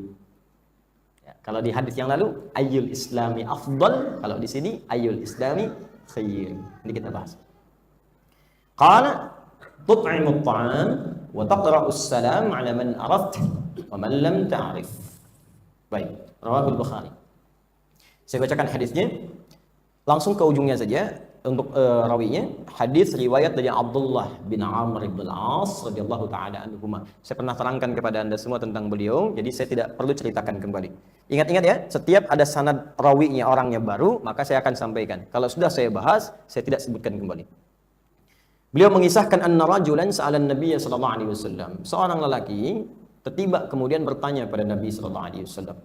Kalau di hadis yang lalu, ayyul islami afdal. Kalau di sini, ayyul islami khair. Ini kita bahas. Qala tut'imut ta'am wa taqra'us salam 'ala man arafta wa man lam ta'rif. Baik, rawahul Bukhari. Saya bacakan hadisnya. Langsung ke ujungnya saja untuk rawinya. Hadis riwayat dari Abdullah bin Amr bin Al-As radhiyallahu taala anhuma. Saya pernah terangkan kepada Anda semua tentang beliau, jadi saya tidak perlu ceritakan kembali. Ingat-ingat ya, setiap ada sanad rawinya orangnya baru, maka saya akan sampaikan. Kalau sudah saya bahas, saya tidak sebutkan kembali. Beliau mengisahkan anna rajulan sa'alan Nabi sallallahu alaihi wasallam. Seorang lelaki tiba kemudian bertanya pada Nabi sallallahu alaihi wasallam.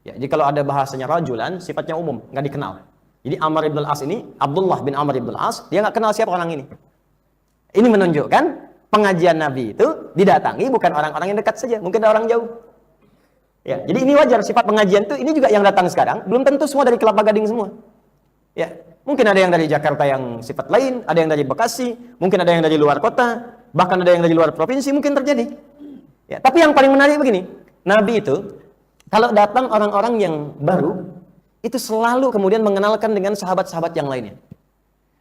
Ya, jadi kalau ada bahasanya rajulan, sifatnya umum, enggak dikenal. Jadi Amr ibn al-As ini, Abdullah bin Amr ibn al-As, dia nggak kenal siapa orang ini. Ini menunjukkan pengajian Nabi itu didatangi bukan orang-orang yang dekat saja, mungkin ada orang jauh. Ya, jadi ini wajar sifat pengajian itu, ini juga yang datang sekarang, belum tentu semua dari Kelapa Gading semua. Ya, mungkin ada yang dari Jakarta yang sifat lain, ada yang dari Bekasi, mungkin ada yang dari luar kota, bahkan ada yang dari luar provinsi, mungkin terjadi. Ya, tapi yang paling menarik begini, Nabi itu kalau datang orang-orang yang baru, itu selalu kemudian mengenalkan dengan sahabat-sahabat yang lainnya.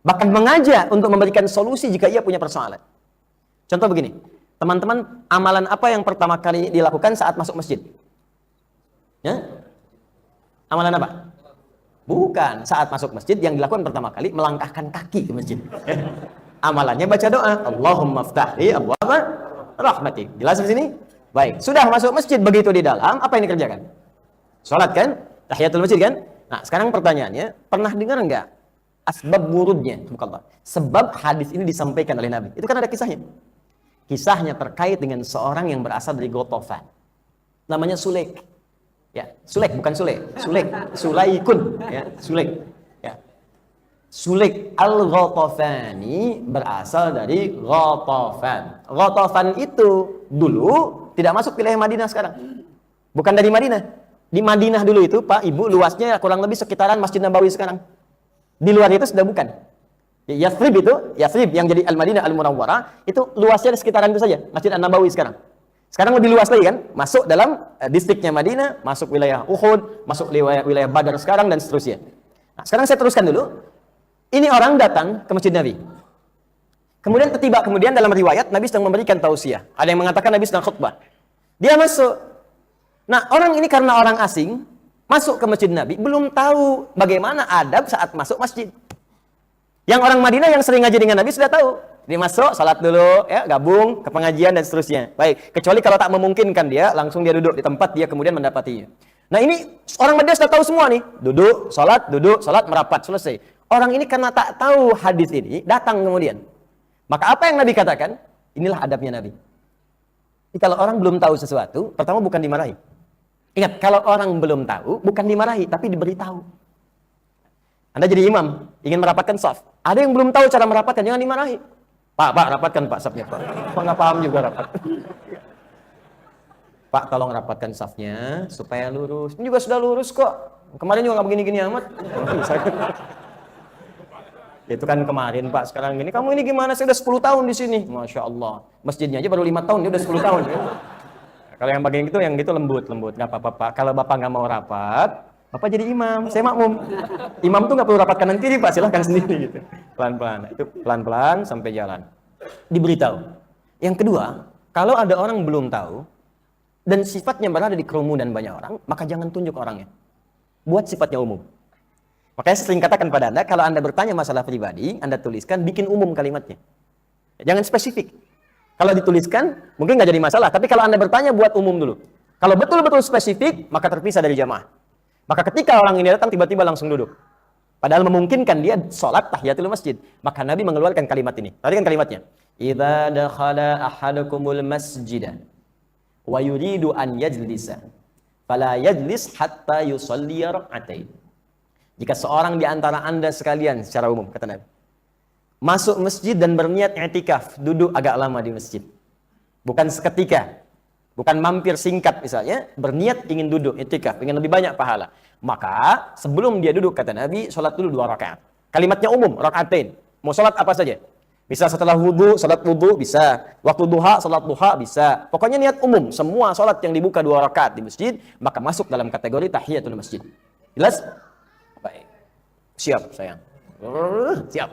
Bahkan mengajak untuk memberikan solusi jika ia punya persoalan. Contoh begini, teman-teman, amalan apa yang pertama kali dilakukan saat masuk masjid? Ya? Amalan apa? Bukan, saat masuk masjid yang dilakukan pertama kali melangkahkan kaki ke masjid. Amalannya baca doa, Allahumma ftahli abwaaba rahmatik. Jelas di sini? Baik, sudah masuk masjid, begitu di dalam, apa yang dikerjakan? Salat kan? Tahiyatul masjid kan? Nah, sekarang pertanyaannya, pernah dengar enggak asbab wurudnya? Sebab hadis ini disampaikan oleh Nabi. Itu kan ada kisahnya. Kisahnya terkait dengan seorang yang berasal dari Ghatafan. Namanya Sulaik. Ya, Sulaik bukan Sulaik. Sulaik, Sulaikun, ya, Sulaik. Ya. Sulaik al-Ghatafani berasal dari Ghatafan. Ghatafan itu dulu tidak masuk wilayah Madinah sekarang. Bukan dari Madinah. Di Madinah dulu itu, Pak, Ibu, luasnya kurang lebih sekitaran Masjid Nabawi sekarang. Di luar itu sudah bukan. Yathrib itu, Yathrib yang jadi Al-Madinah Al-Munawwarah, itu luasnya di sekitaran itu saja, Masjid An-Nabawi sekarang. Sekarang lebih luas lagi kan, masuk dalam distriknya Madinah, masuk wilayah Uhud, masuk wilayah Badar sekarang, dan seterusnya. Nah, sekarang saya teruskan dulu. Ini orang datang ke Masjid Nabi. Kemudian kemudian dalam riwayat, Nabi sedang memberikan tausiah. Ada yang mengatakan Nabi sedang khutbah. Dia masuk. Nah, orang ini karena orang asing, masuk ke Masjid Nabi, belum tahu bagaimana adab saat masuk masjid. Yang orang Madinah yang sering ngaji dengan Nabi sudah tahu. Dia masuk, salat dulu, ya, gabung ke pengajian dan seterusnya. Baik, kecuali kalau tak memungkinkan dia, langsung dia duduk di tempat dia kemudian mendapatinya. Nah, ini orang Madinah sudah tahu semua nih. Duduk, salat, merapat, selesai. Orang ini karena tak tahu hadis ini, datang kemudian. Maka apa yang Nabi katakan? Inilah adabnya Nabi. Jadi kalau orang belum tahu sesuatu, pertama bukan dimarahi. Ingat, kalau orang belum tahu, bukan dimarahi, tapi diberitahu. Anda jadi imam, ingin merapatkan saf. Ada yang belum tahu cara merapatkan, jangan dimarahi. Pak, rapatkan Pak safnya, Pak. Pak nggak paham juga rapat. Pak, tolong rapatkan safnya, supaya lurus. Ini juga sudah lurus kok. Kemarin juga nggak begini-gini amat. Itu kan kemarin Pak, sekarang gini. Kamu ini gimana? Saya udah 10 tahun di sini. Masya Allah. Masjidnya aja baru 5 tahun, dia udah 10 tahun. Kalau yang bagian itu, lembut. Nggak apa-apa, Pak. Kalau Bapak nggak mau rapat, Bapak jadi imam. Saya makmum. Imam tuh nggak perlu rapat kanan kiri, Pak. Silahkan sendiri gitu. Pelan-pelan. Itu pelan-pelan sampai jalan. Diberitahu. Yang kedua, kalau ada orang belum tahu dan sifatnya berada di kerumunan banyak orang, maka jangan tunjuk orangnya. Buat sifatnya umum. Makanya saya sering katakan pada Anda, kalau Anda bertanya masalah pribadi, Anda tuliskan, bikin umum kalimatnya. Jangan spesifik. Kalau dituliskan, mungkin nggak jadi masalah. Tapi kalau Anda bertanya, buat umum dulu. Kalau betul-betul spesifik, maka terpisah dari jamaah. Maka ketika orang ini datang, tiba-tiba langsung duduk. Padahal memungkinkan dia sholat tahiyatul masjid. Maka Nabi mengeluarkan kalimat ini. Perhatikan kalimatnya. Idza dakhala ahadukumul masjida wa yuridu an yajlisa, fala yajlis hatta yusalli rak'atain. Jika seorang di antara Anda sekalian, secara umum, kata Nabi, masuk masjid dan berniat i'tikaf, duduk agak lama di masjid. Bukan seketika, bukan mampir singkat misalnya, berniat ingin duduk i'tikaf, ingin lebih banyak pahala. Maka sebelum dia duduk, kata Nabi, sholat dulu 2 rakaat. Kalimatnya umum, rakaatain. Mau sholat apa saja. Bisa setelah wudhu, salat wudhu bisa. Waktu duha, salat duha bisa. Pokoknya niat umum. Semua salat yang dibuka 2 rakaat di masjid, maka masuk dalam kategori tahiyatul masjid. Jelas? Baik. Siap, sayang. Siap.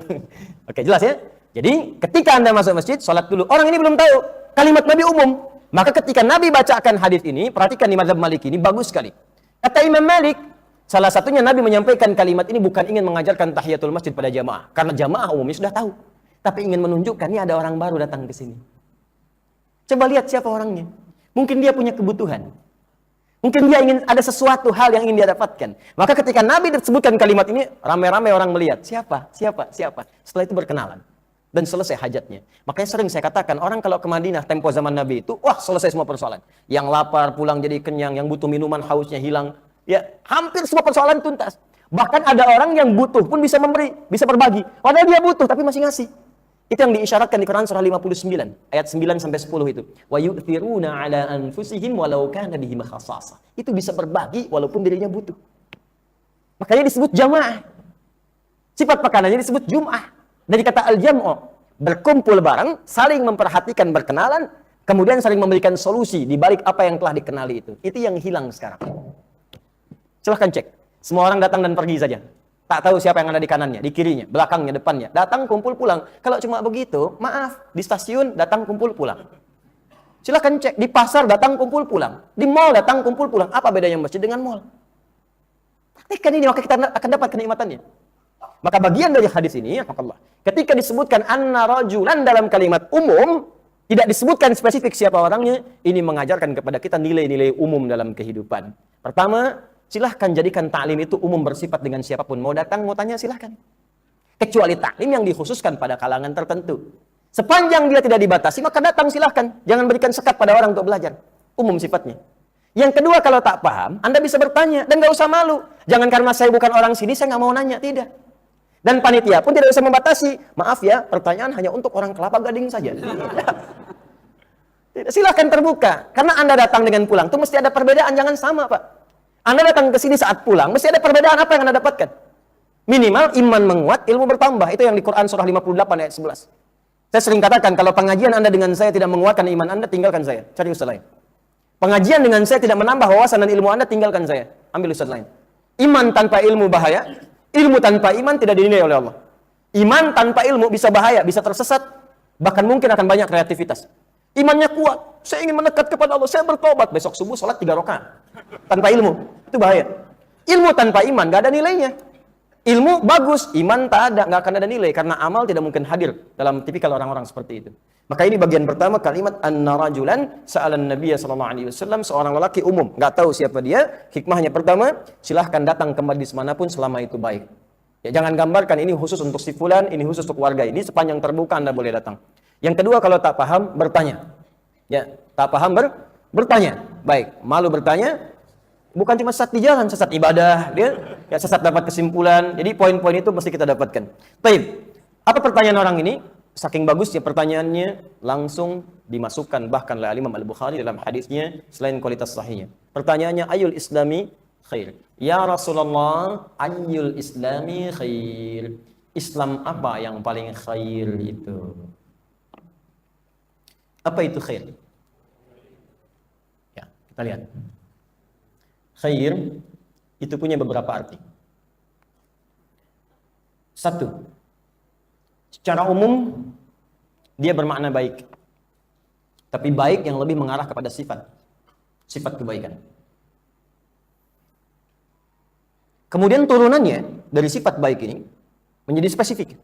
Oke, jelas ya? Jadi, ketika Anda masuk masjid, salat dulu. Orang ini belum tahu kalimat Nabi umum. Maka ketika Nabi bacakan hadis ini, perhatikan di mazhab Malik ini, bagus sekali. Kata Imam Malik, salah satunya Nabi menyampaikan kalimat ini bukan ingin mengajarkan tahiyatul masjid pada jamaah. Karena jamaah umumnya sudah tahu. Tapi ingin menunjukkan, ini ada orang baru datang ke sini. Coba lihat siapa orangnya. Mungkin dia punya kebutuhan. Mungkin dia ingin ada sesuatu hal yang ingin dia dapatkan. Maka ketika Nabi disebutkan kalimat ini, ramai-ramai orang melihat. Siapa? Setelah itu berkenalan. Dan selesai hajatnya. Makanya sering saya katakan, orang kalau ke Madinah tempo zaman Nabi itu, wah selesai semua persoalan. Yang lapar pulang jadi kenyang, yang butuh minuman hausnya hilang. Ya, hampir semua persoalan tuntas. Bahkan ada orang yang butuh pun bisa memberi, bisa berbagi. Padahal dia butuh tapi masih ngasih. Itu yang diisyaratkan di Quran surah 59 ayat 9 sampai 10 itu. Wa yu'thiruna 'ala anfusihim walau kana bihim khassasah. Itu bisa berbagi walaupun dirinya butuh. Makanya disebut jamaah. Sifat makanannya disebut jum'ah. Dari kata al-jam'u, berkumpul bareng, saling memperhatikan, berkenalan, kemudian saling memberikan solusi di balik apa yang telah dikenali itu. Itu yang hilang sekarang. Silahkan cek. Semua orang datang dan pergi saja. Tak tahu siapa yang ada di kanannya, di kirinya, belakangnya, depannya. Datang, kumpul, pulang. Kalau cuma begitu, maaf. Di stasiun, datang, kumpul, pulang. Silahkan cek. Di pasar, datang, kumpul, pulang. Di mall, datang, kumpul, pulang. Apa bedanya masjid dengan mall? Praktikkan ini, maka kita akan dapat kenikmatannya. Maka bagian dari hadis ini, ketika disebutkan anna rajulan dalam kalimat umum, tidak disebutkan spesifik siapa orangnya, ini mengajarkan kepada kita nilai-nilai umum dalam kehidupan. Pertama, silahkan jadikan ta'lim itu umum bersifat dengan siapapun. Mau datang, mau tanya, silahkan. Kecuali ta'lim yang dikhususkan pada kalangan tertentu. Sepanjang dia tidak dibatasi, maka datang silahkan. Jangan berikan sekat pada orang untuk belajar. Umum sifatnya. Yang kedua, kalau tak paham, Anda bisa bertanya. Dan gak usah malu. Jangan karena saya bukan orang sini, saya gak mau nanya. Tidak. Dan panitia pun tidak usah membatasi. Maaf ya, pertanyaan hanya untuk orang Kelapa Gading saja. Tidak. Silahkan terbuka. Karena Anda datang dengan pulang, itu mesti ada perbedaan. Jangan sama, Pak. Anda datang ke sini saat pulang, mesti ada perbedaan apa yang Anda dapatkan. Minimal iman menguat, ilmu bertambah. Itu yang di Quran surah 58 ayat 11. Saya sering katakan, kalau pengajian Anda dengan saya tidak menguatkan iman Anda, tinggalkan saya. Cari ustaz lain. Pengajian dengan saya tidak menambah wawasan dan ilmu Anda, tinggalkan saya. Ambil ustaz lain. Iman tanpa ilmu bahaya. Ilmu tanpa iman tidak dinilai oleh Allah. Iman tanpa ilmu bisa bahaya, bisa tersesat. Bahkan mungkin akan banyak kreativitas. Imannya kuat. Saya ingin mendekat kepada Allah. Saya bertobat. Besok subuh sholat 3 rakaat. Tanpa ilmu. Itu bahaya. Ilmu tanpa iman gak ada nilainya. Ilmu bagus, iman tak ada, gak akan ada nilai. Karena amal tidak mungkin hadir dalam tipikal orang-orang seperti itu. Maka ini bagian pertama kalimat anna rajulan sa'alan Nabiya sallallahu alaihi wasallam, seorang lelaki umum, gak tahu siapa dia. Hikmahnya pertama, silahkan datang ke majlis manapun selama itu baik. Ya, jangan gambarkan ini khusus untuk si fulan, ini khusus untuk warga ini. Sepanjang terbuka Anda boleh datang. Yang kedua, kalau tak paham, bertanya. Ya, tak paham bertanya. Baik, malu bertanya. Bukan cuma sesat di jalan, sesat ibadah, dia ya sesat dapat kesimpulan. Jadi poin-poin itu mesti kita dapatkan. Baik, apa pertanyaan orang ini? Saking bagusnya pertanyaannya, langsung dimasukkan bahkan oleh Imam Al-Bukhari dalam hadisnya selain kualitas sahihnya. Pertanyaannya, ayul islami khair? Ya Rasulullah, ayul islami khair? Islam apa yang paling khair itu? Apa itu khair? Ya, kita lihat. Khair itu punya beberapa arti. Satu, secara umum dia bermakna baik. Tapi baik yang lebih mengarah kepada sifat kebaikan. Kemudian turunannya dari sifat baik ini menjadi spesifik.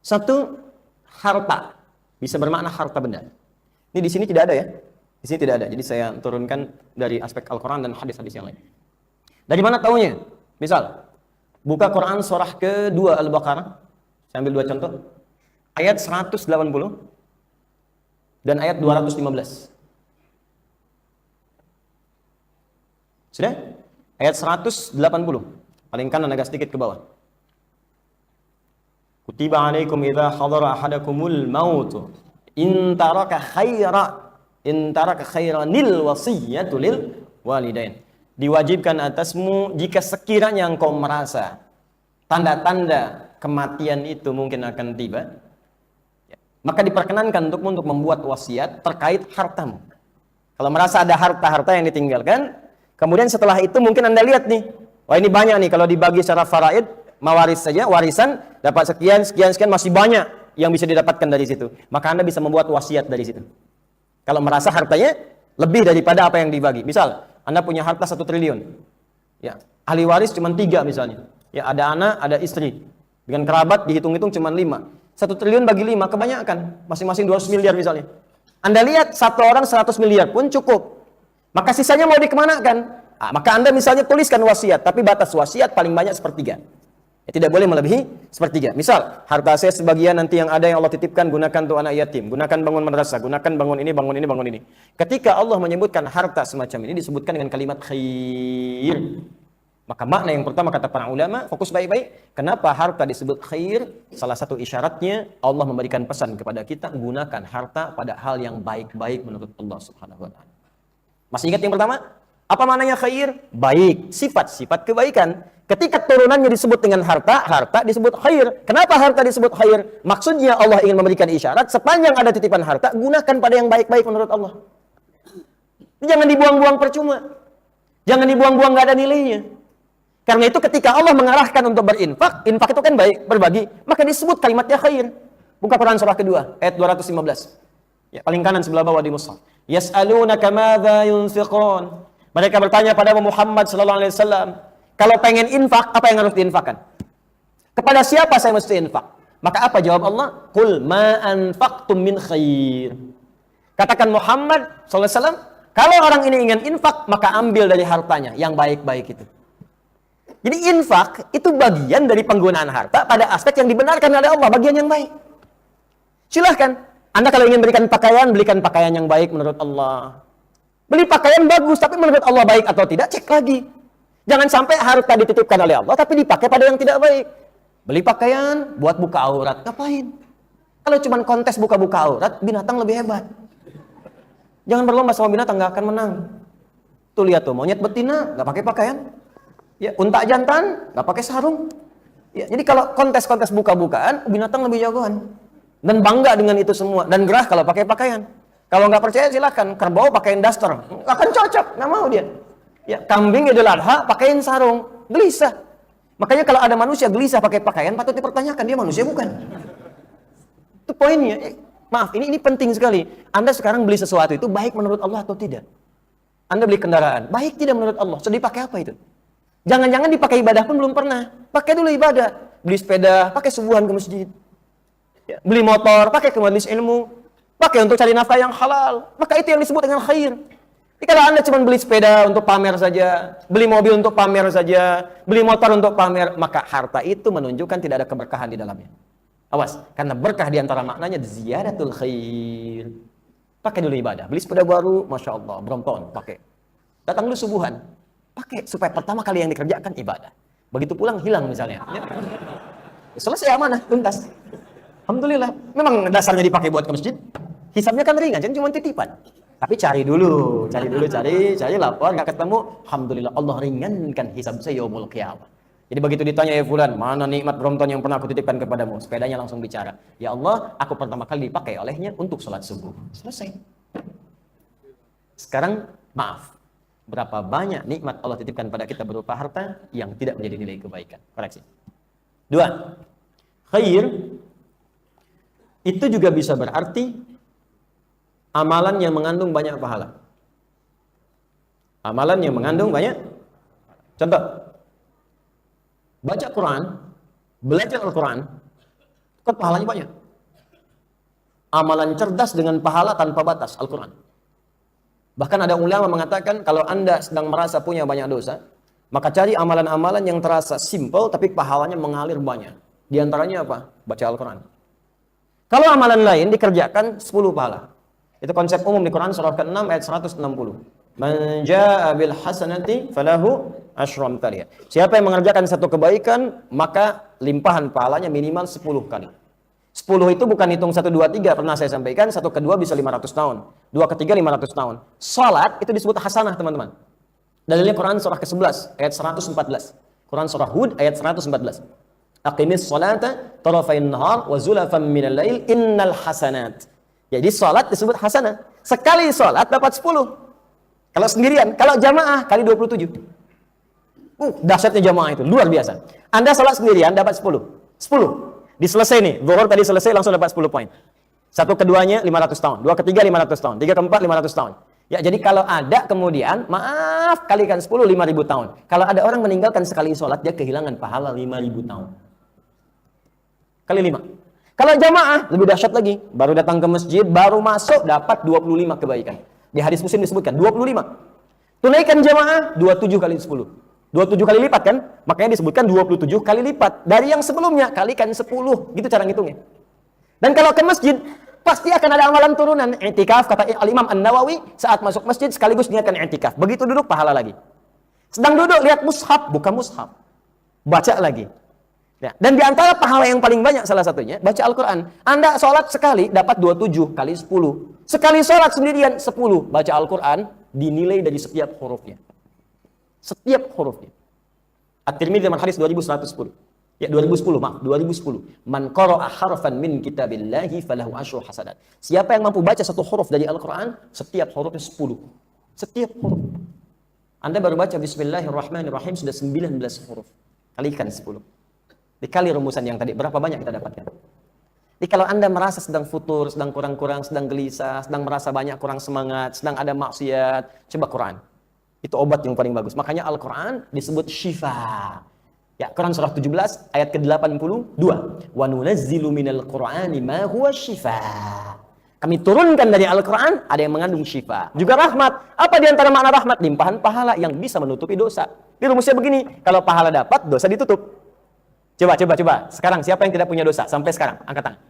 Satu, harta. Bisa bermakna harta benda. Ini di sini tidak ada ya. Di sini tidak ada. Jadi saya turunkan dari aspek Al-Quran dan hadis-hadis yang lain. Dari mana taunya? Misal, buka Quran surah kedua Al-Baqarah. Saya ambil 2 contoh. Ayat 180 dan ayat 215. Sudah? Ayat 180. Paling kanan agak sedikit ke bawah. Kutiba alaikum idza hadara ahadakumul maut in taraka khairanil wasiyatu lil walidain. Diwajibkan atasmu jika sekiranya engkau merasa tanda-tanda kematian itu mungkin akan tiba, maka diperkenankan untukmu untuk membuat wasiat terkait hartamu. Kalau merasa ada harta-harta yang ditinggalkan, kemudian setelah itu mungkin Anda lihat nih, wah ini banyak nih, kalau dibagi secara faraid, mawaris saja, warisan, dapat sekian, sekian, sekian, masih banyak yang bisa didapatkan dari situ. Maka Anda bisa membuat wasiat dari situ. Kalau merasa hartanya lebih daripada apa yang dibagi. Misal, Anda punya harta 1 triliun. Ya, ahli waris cuma 3 misalnya. Ya, ada anak, ada istri. Dengan kerabat dihitung-hitung cuma 5. 1 triliun bagi 5, kebanyakan. Masing-masing 200 miliar misalnya. Anda lihat, satu orang 100 miliar pun cukup. Maka sisanya mau dikemanakan? Maka Anda misalnya tuliskan wasiat, tapi batas wasiat paling banyak 1/3. Ya, tidak boleh melebihi 1/3. Misal, harta saya sebagian nanti yang ada yang Allah titipkan, gunakan untuk anak yatim, gunakan bangun madrasah, gunakan bangun ini, bangun ini, bangun ini. Ketika Allah menyebutkan harta semacam ini, disebutkan dengan kalimat khair. Maka makna yang pertama kata para ulama, fokus baik-baik. Kenapa harta disebut khair? Salah satu isyaratnya, Allah memberikan pesan kepada kita, gunakan harta pada hal yang baik-baik menurut Allah Subhanahu wa Ta'ala. Masih ingat yang pertama? Apa maknanya khair? Baik, sifat-sifat kebaikan. Ketika turunannya disebut dengan harta, harta disebut khair. Kenapa harta disebut khair? Maksudnya Allah ingin memberikan isyarat, sepanjang ada titipan harta, gunakan pada yang baik-baik menurut Allah. Jangan dibuang-buang percuma. Jangan dibuang-buang gak ada nilainya. Karena itu ketika Allah mengarahkan untuk berinfak, infak itu kan baik, berbagi, maka disebut kalimatnya khair. Buka Quran surah kedua, ayat 215. Ya, paling kanan sebelah bawah di mushaf. Yas'alunaka madza yunfiqun. Mereka bertanya pada Muhammad sallallahu alaihi wasallam, kalau pengen infak, apa yang harus diinfakkan? Kepada siapa saya mesti infak? Maka apa jawab Allah? Qul ma anfaqtum min khair. Katakan Muhammad sallallahu alaihi wasallam, kalau orang ini ingin infak, maka ambil dari hartanya yang baik-baik itu. Jadi infak itu bagian dari penggunaan harta pada aspek yang dibenarkan oleh Allah, bagian yang baik. Silahkan, Anda kalau ingin berikan pakaian, belikan pakaian yang baik menurut Allah. Beli pakaian bagus, tapi menurut Allah baik atau tidak, cek lagi. Jangan sampai harta dititipkan oleh Allah, tapi dipakai pada yang tidak baik. Beli pakaian, buat buka aurat, ngapain? Kalau cuma kontes buka-buka aurat, binatang lebih hebat. Jangan berlomba sama binatang, nggak akan menang. Tuh lihat tuh, monyet betina, nggak pakai pakaian. Ya, unta jantan, nggak pakai sarung. Ya, jadi kalau kontes-kontes buka-bukaan, binatang lebih jagoan. Dan bangga dengan itu semua. Dan gerah kalau pakai pakaian. Kalau nggak percaya silahkan, kerbau pakein daster, nggak akan cocok, nggak mau dia. Ya, kambing Idul Adha pakein sarung, gelisah. Makanya kalau ada manusia gelisah pakai pakaian, patut dipertanyakan dia manusia bukan. Itu poinnya. Maaf, ini penting sekali. Anda sekarang beli sesuatu itu baik menurut Allah atau tidak? Anda beli kendaraan, baik tidak menurut Allah? Sedih pakai apa itu? Jangan-jangan dipakai ibadah pun belum pernah. Pakai dulu ibadah. Beli sepeda, pakai subuhan ke masjid. Ya, beli motor, pakai ke majelis ilmu. Pakai untuk cari nafkah yang halal. Maka itu yang disebut dengan khair. Jadi kalau Anda cuma beli sepeda untuk pamer saja, beli mobil untuk pamer saja, beli motor untuk pamer, maka harta itu menunjukkan tidak ada keberkahan di dalamnya. Awas, karena berkah di antara maknanya ziyadatul khair. Pakai dulu ibadah. Beli sepeda baru, Masya Allah, Brompton, pakai. Datang dulu subuhan, pakai supaya pertama kali yang dikerjakan ibadah. Begitu pulang hilang misalnya. Ya. Selesai amanah, tuntas. Alhamdulillah. Memang dasarnya dipakai buat ke masjid. Hisabnya kan ringan, jangan cuma titipan. Tapi cari dulu, cari lapor, nggak ketemu. Alhamdulillah, Allah ringankan hisab saya yaumul qiyamah. Jadi begitu ditanya, ya fulan, mana nikmat Brompton yang pernah aku titipkan kepadamu? Sepedanya langsung bicara. Ya Allah, aku pertama kali dipakai olehnya untuk sholat subuh. Selesai. Sekarang, maaf. Berapa banyak nikmat Allah titipkan pada kita berupa harta yang tidak menjadi nilai kebaikan. Koreksi. 2. Khair itu juga bisa berarti amalan yang mengandung banyak pahala. Amalan yang mengandung banyak. Contoh, baca Quran, belajar Al-Quran, kan pahalanya banyak. Amalan cerdas dengan pahala tanpa batas, Al-Quran. Bahkan ada ulama mengatakan, kalau Anda sedang merasa punya banyak dosa, maka cari amalan-amalan yang terasa simple, tapi pahalanya mengalir banyak. Di antaranya apa? Baca Al-Quran. Kalau amalan lain dikerjakan 10 pahala. Itu konsep umum di Quran surah ke-6 ayat 160. Man jaa'a bil hasanati falahu asyru amsalha. Siapa yang mengerjakan satu kebaikan, maka limpahan pahalanya minimal 10 kali. 10 itu bukan hitung 1 2 3, pernah saya sampaikan, 1 kedua bisa 500 tahun, 2 ketiga 500 tahun. Salat itu disebut hasanah, teman-teman. Dalilnya Quran surah ke-11 ayat 114. Quran surah Hud ayat 114. Aqimis salata tarafain nahar wa zulafan minal lail innal hasanat. Jadi salat disebut hasanah. Sekali salat dapat 10. Kalau sendirian, kalau jamaah kali 27. Dahsyatnya jamaah itu luar biasa. Anda salat sendirian dapat 10. 10. Diselesai nih, zuhur tadi selesai langsung dapat 10 poin. Satu keduanya 500 tahun, dua ketiga 500 tahun, tiga keempat 500 tahun. Ya, jadi kalau ada kemudian, maaf, kalikan 10, 5.000 tahun. Kalau ada orang meninggalkan sekali sholat, dia kehilangan pahala 5.000 tahun. Kali 5. Kalau jamaah, lebih dahsyat lagi. Baru datang ke masjid, baru masuk, dapat 25 kebaikan. Di hadis Muslim disebutkan, 25. Tunaikan jamaah, 27 kali 10. 27 kali lipat kan? Makanya disebutkan 27 kali lipat. Dari yang sebelumnya, kalikan 10. Gitu cara ngitungnya. Dan kalau ke masjid, pasti akan ada amalan turunan. I'tikaf, kata Al-Imam An-Nawawi, saat masuk masjid sekaligus niatkan i'tikaf. Begitu duduk, pahala lagi. Sedang duduk, lihat mushaf, buka mushaf. Baca lagi. Ya. Dan di antara pahala yang paling banyak salah satunya, baca Al-Quran. Anda sholat sekali, dapat 27 kali 10. Sekali sholat sendirian, 10. Baca Al-Quran, dinilai dari setiap hurufnya. Setiap hurufnya. At-Tirmidzi dalam hadis 2110. Ya 2010, maaf, 2010. Man qara'a harfan min kitabillahi falahu asyru hasanat. Siapa yang mampu baca satu huruf dari Al-Qur'an, setiap hurufnya 10. Setiap huruf. Anda baru baca bismillahirrahmanirrahim sudah 19 huruf. Kalikan 10. Dikali rumusan yang tadi, berapa banyak kita dapatkan? Jadi kalau Anda merasa sedang futur, sedang kurang-kurang, sedang gelisah, sedang merasa banyak kurang semangat, sedang ada maksiat, coba Quran. Itu obat yang paling bagus. Makanya Al-Qur'an disebut syifa. Ya, Quran surah 17 ayat ke-82. Wa nunazzilu minal Qur'ani ma huwa syifaa. Kami turunkan dari Al-Qur'an ada yang mengandung syifa. Juga rahmat. Apa di antara makna rahmat? Limpahan pahala yang bisa menutupi dosa. Ini rumusnya begini, kalau pahala dapat, dosa ditutup. Coba. Sekarang siapa yang tidak punya dosa sampai sekarang? Angkat tangan.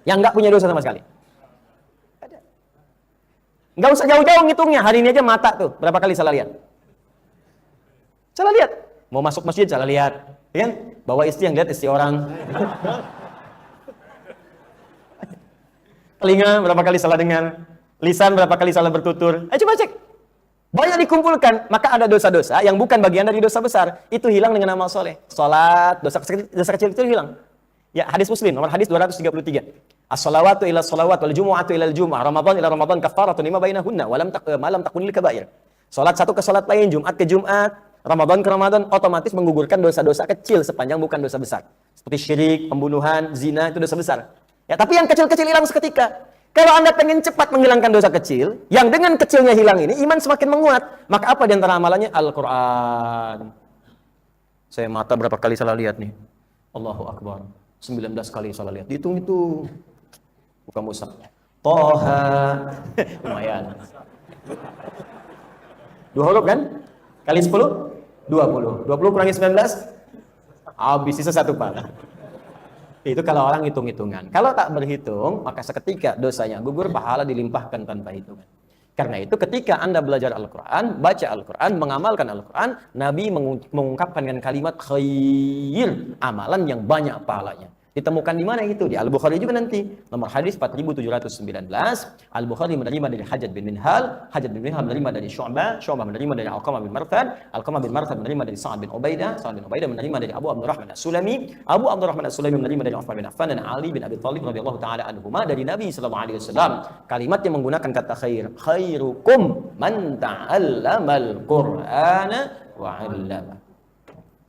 Yang enggak punya dosa sama sekali. Ada. Enggak usah jauh-jauh ngitungnya. Hari ini aja mata tuh, berapa kali salah lihat? Salah lihat. Mau masuk masjid, salah lihat. Ya kan? Bawa istri yang lihat istri orang. Telinga, berapa kali salah dengar. Lisan, berapa kali salah bertutur. Coba cek. Banyak dikumpulkan, maka ada dosa-dosa yang bukan bagian dari dosa besar. Itu hilang dengan amal soleh. Salat, dosa kecil itu hilang. Ya, hadis Muslim, nomor hadis 233. As-salawatu ila salawat, wal jumu'atu ila al-jumu'ah, Ramadan ila Ramadan, kafaratun lima bainahunna, malam takunil kabair. Salat satu ke salat lain, Jumat ke Jumat, Ramadan ke Ramadan, otomatis menggugurkan dosa-dosa kecil sepanjang bukan dosa besar. Seperti syirik, pembunuhan, zina, itu dosa besar. Ya, tapi yang kecil-kecil hilang seketika. Kalau Anda pengen cepat menghilangkan dosa kecil, yang dengan kecilnya hilang ini, iman semakin menguat. Maka apa di antara amalannya? Al-Quran. Saya mata berapa kali salah lihat nih? Allahu Akbar. 19 kali salah lihat. Dihitung itu. Bukan mushaf. Toha. Lumayan. 2 huruf kan? Kali 10? 20. 20 kurangi 19? Habis sisa 1 pahala. Itu kalau orang hitung-hitungan. Kalau tak berhitung, maka seketika dosanya gugur, pahala dilimpahkan tanpa hitungan. Karena itu ketika Anda belajar Al-Quran, baca Al-Quran, mengamalkan Al-Quran, Nabi mengungkapkan dengan kalimat khair, amalan yang banyak pahalanya. Ditemukan di mana itu? Di Al-Bukhari juga nanti. Nomor hadis 4719. Al-Bukhari menerima dari Hajjaj bin Minhal. Hajjaj bin Minhal menerima dari Syu'bah. Syu'bah menerima dari Alqamah bin Marthad. Alqamah bin Marthad menerima dari Sa'ad bin Ubaidah. Sa'ad bin Ubaidah menerima dari Abu Abdurrahman As-Sulami. Abu Abdurrahman As-Sulami menerima dari Uthman bin Affan dan Ali bin Abi Thalib radhiyallahu taala anhuma dari Nabi sallallahu alaihi wasallam. Kalimat yang menggunakan kata khair. Khairukum man ta'allamal Qur'ana wa 'allama.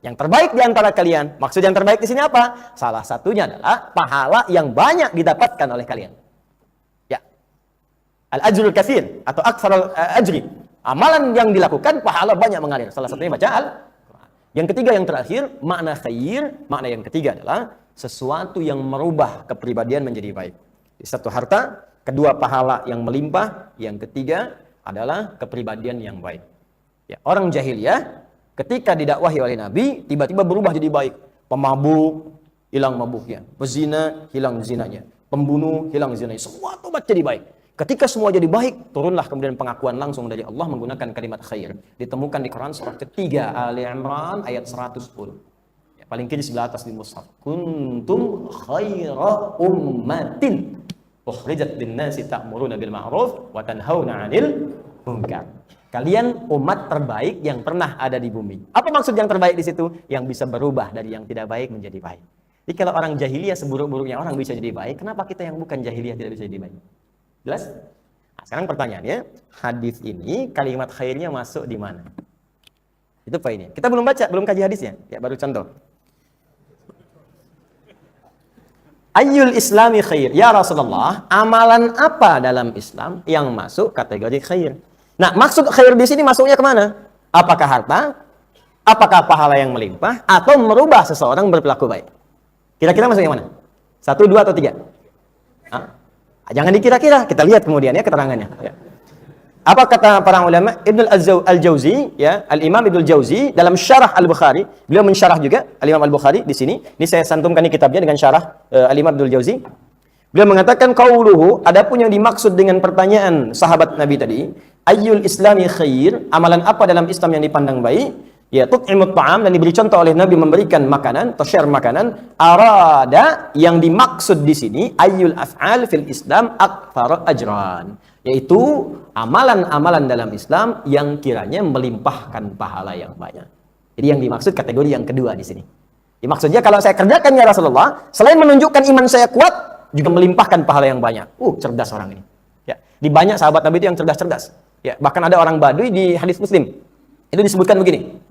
Yang terbaik di antara kalian, maksud yang terbaik di sini apa? Salah satunya adalah pahala yang banyak didapatkan oleh kalian. Ya. Al-ajrul katsir atau aktsarul ajri. Amalan yang dilakukan pahala banyak mengalir. Salah satunya baca Al-Qur'an. Yang ketiga yang terakhir, makna khair, makna yang ketiga adalah sesuatu yang merubah kepribadian menjadi baik. Di satu harta, kedua pahala yang melimpah, yang ketiga adalah kepribadian yang baik. Ya, orang jahiliyah ketika didakwahi oleh Nabi, tiba-tiba berubah jadi baik. Pemabuk, hilang mabuknya. Pezina, hilang zinanya. Pembunuh, hilang zinanya. Semua tobat jadi baik. Ketika semua jadi baik, turunlah kemudian pengakuan langsung dari Allah menggunakan kalimat khair. Ditemukan di Quran surah ketiga, Ali Imran ayat 110. Ya, paling kiri sebelah atas di mushaf. Kuntum khaira ummatin ukhrijat lin-nasi ta'muruna bil ma'ruf wa tanhauna 'anil munkar. Kalian umat terbaik yang pernah ada di bumi. Apa maksud yang terbaik di situ? Yang bisa berubah dari yang tidak baik menjadi baik. Jadi kalau orang jahiliyah seburuk-buruknya orang bisa jadi baik, kenapa kita yang bukan jahiliyah tidak bisa jadi baik? Jelas? Nah, sekarang pertanyaannya, hadis ini kalimat khairnya masuk di mana? Itu poinnya. Kita belum baca, belum kaji hadisnya. Ya, baru contoh. Ayyul islami khair? Ya Rasulullah, amalan apa dalam Islam yang masuk kategori khair? Nah, maksud khair di sini masuknya kemana? Apakah harta? Apakah pahala yang melimpah? Atau merubah seseorang berperilaku baik? Kira-kira masuknya mana? 1, 2, atau 3? Jangan dikira-kira, kita lihat kemudian ya keterangannya. Ya. Apa kata para ulama? Ibnu al-Jauzi, ya, Al-Imam Ibnu al-Jauzi dalam syarah Al-Bukhari, beliau mensyarah juga Al-Imam Al-Bukhari di sini. Ini saya santumkan di kitabnya dengan syarah Al-Imam Ibnu al-Jauzi. Beliau mengatakan qauluhu, adapun yang dimaksud dengan pertanyaan sahabat Nabi tadi, ayyul islami khair, amalan apa dalam Islam yang dipandang baik? Ya, tut'imut ta'am, dan diberi contoh oleh Nabi memberikan makanan, atau share makanan. Arada, yang dimaksud di sini ayyul af'al fil Islam akthar ajran, yaitu amalan-amalan dalam Islam yang kiranya melimpahkan pahala yang banyak. Jadi yang dimaksud kategori yang kedua di sini. Dimaksudnya kalau saya kerjakan ya Rasulullah, selain menunjukkan iman saya kuat, juga melimpahkan pahala yang banyak. Cerdas orang ini. Ya, di banyak sahabat Nabi itu yang cerdas-cerdas. Ya, bahkan ada orang Baduy di hadis Muslim. Itu disebutkan begini.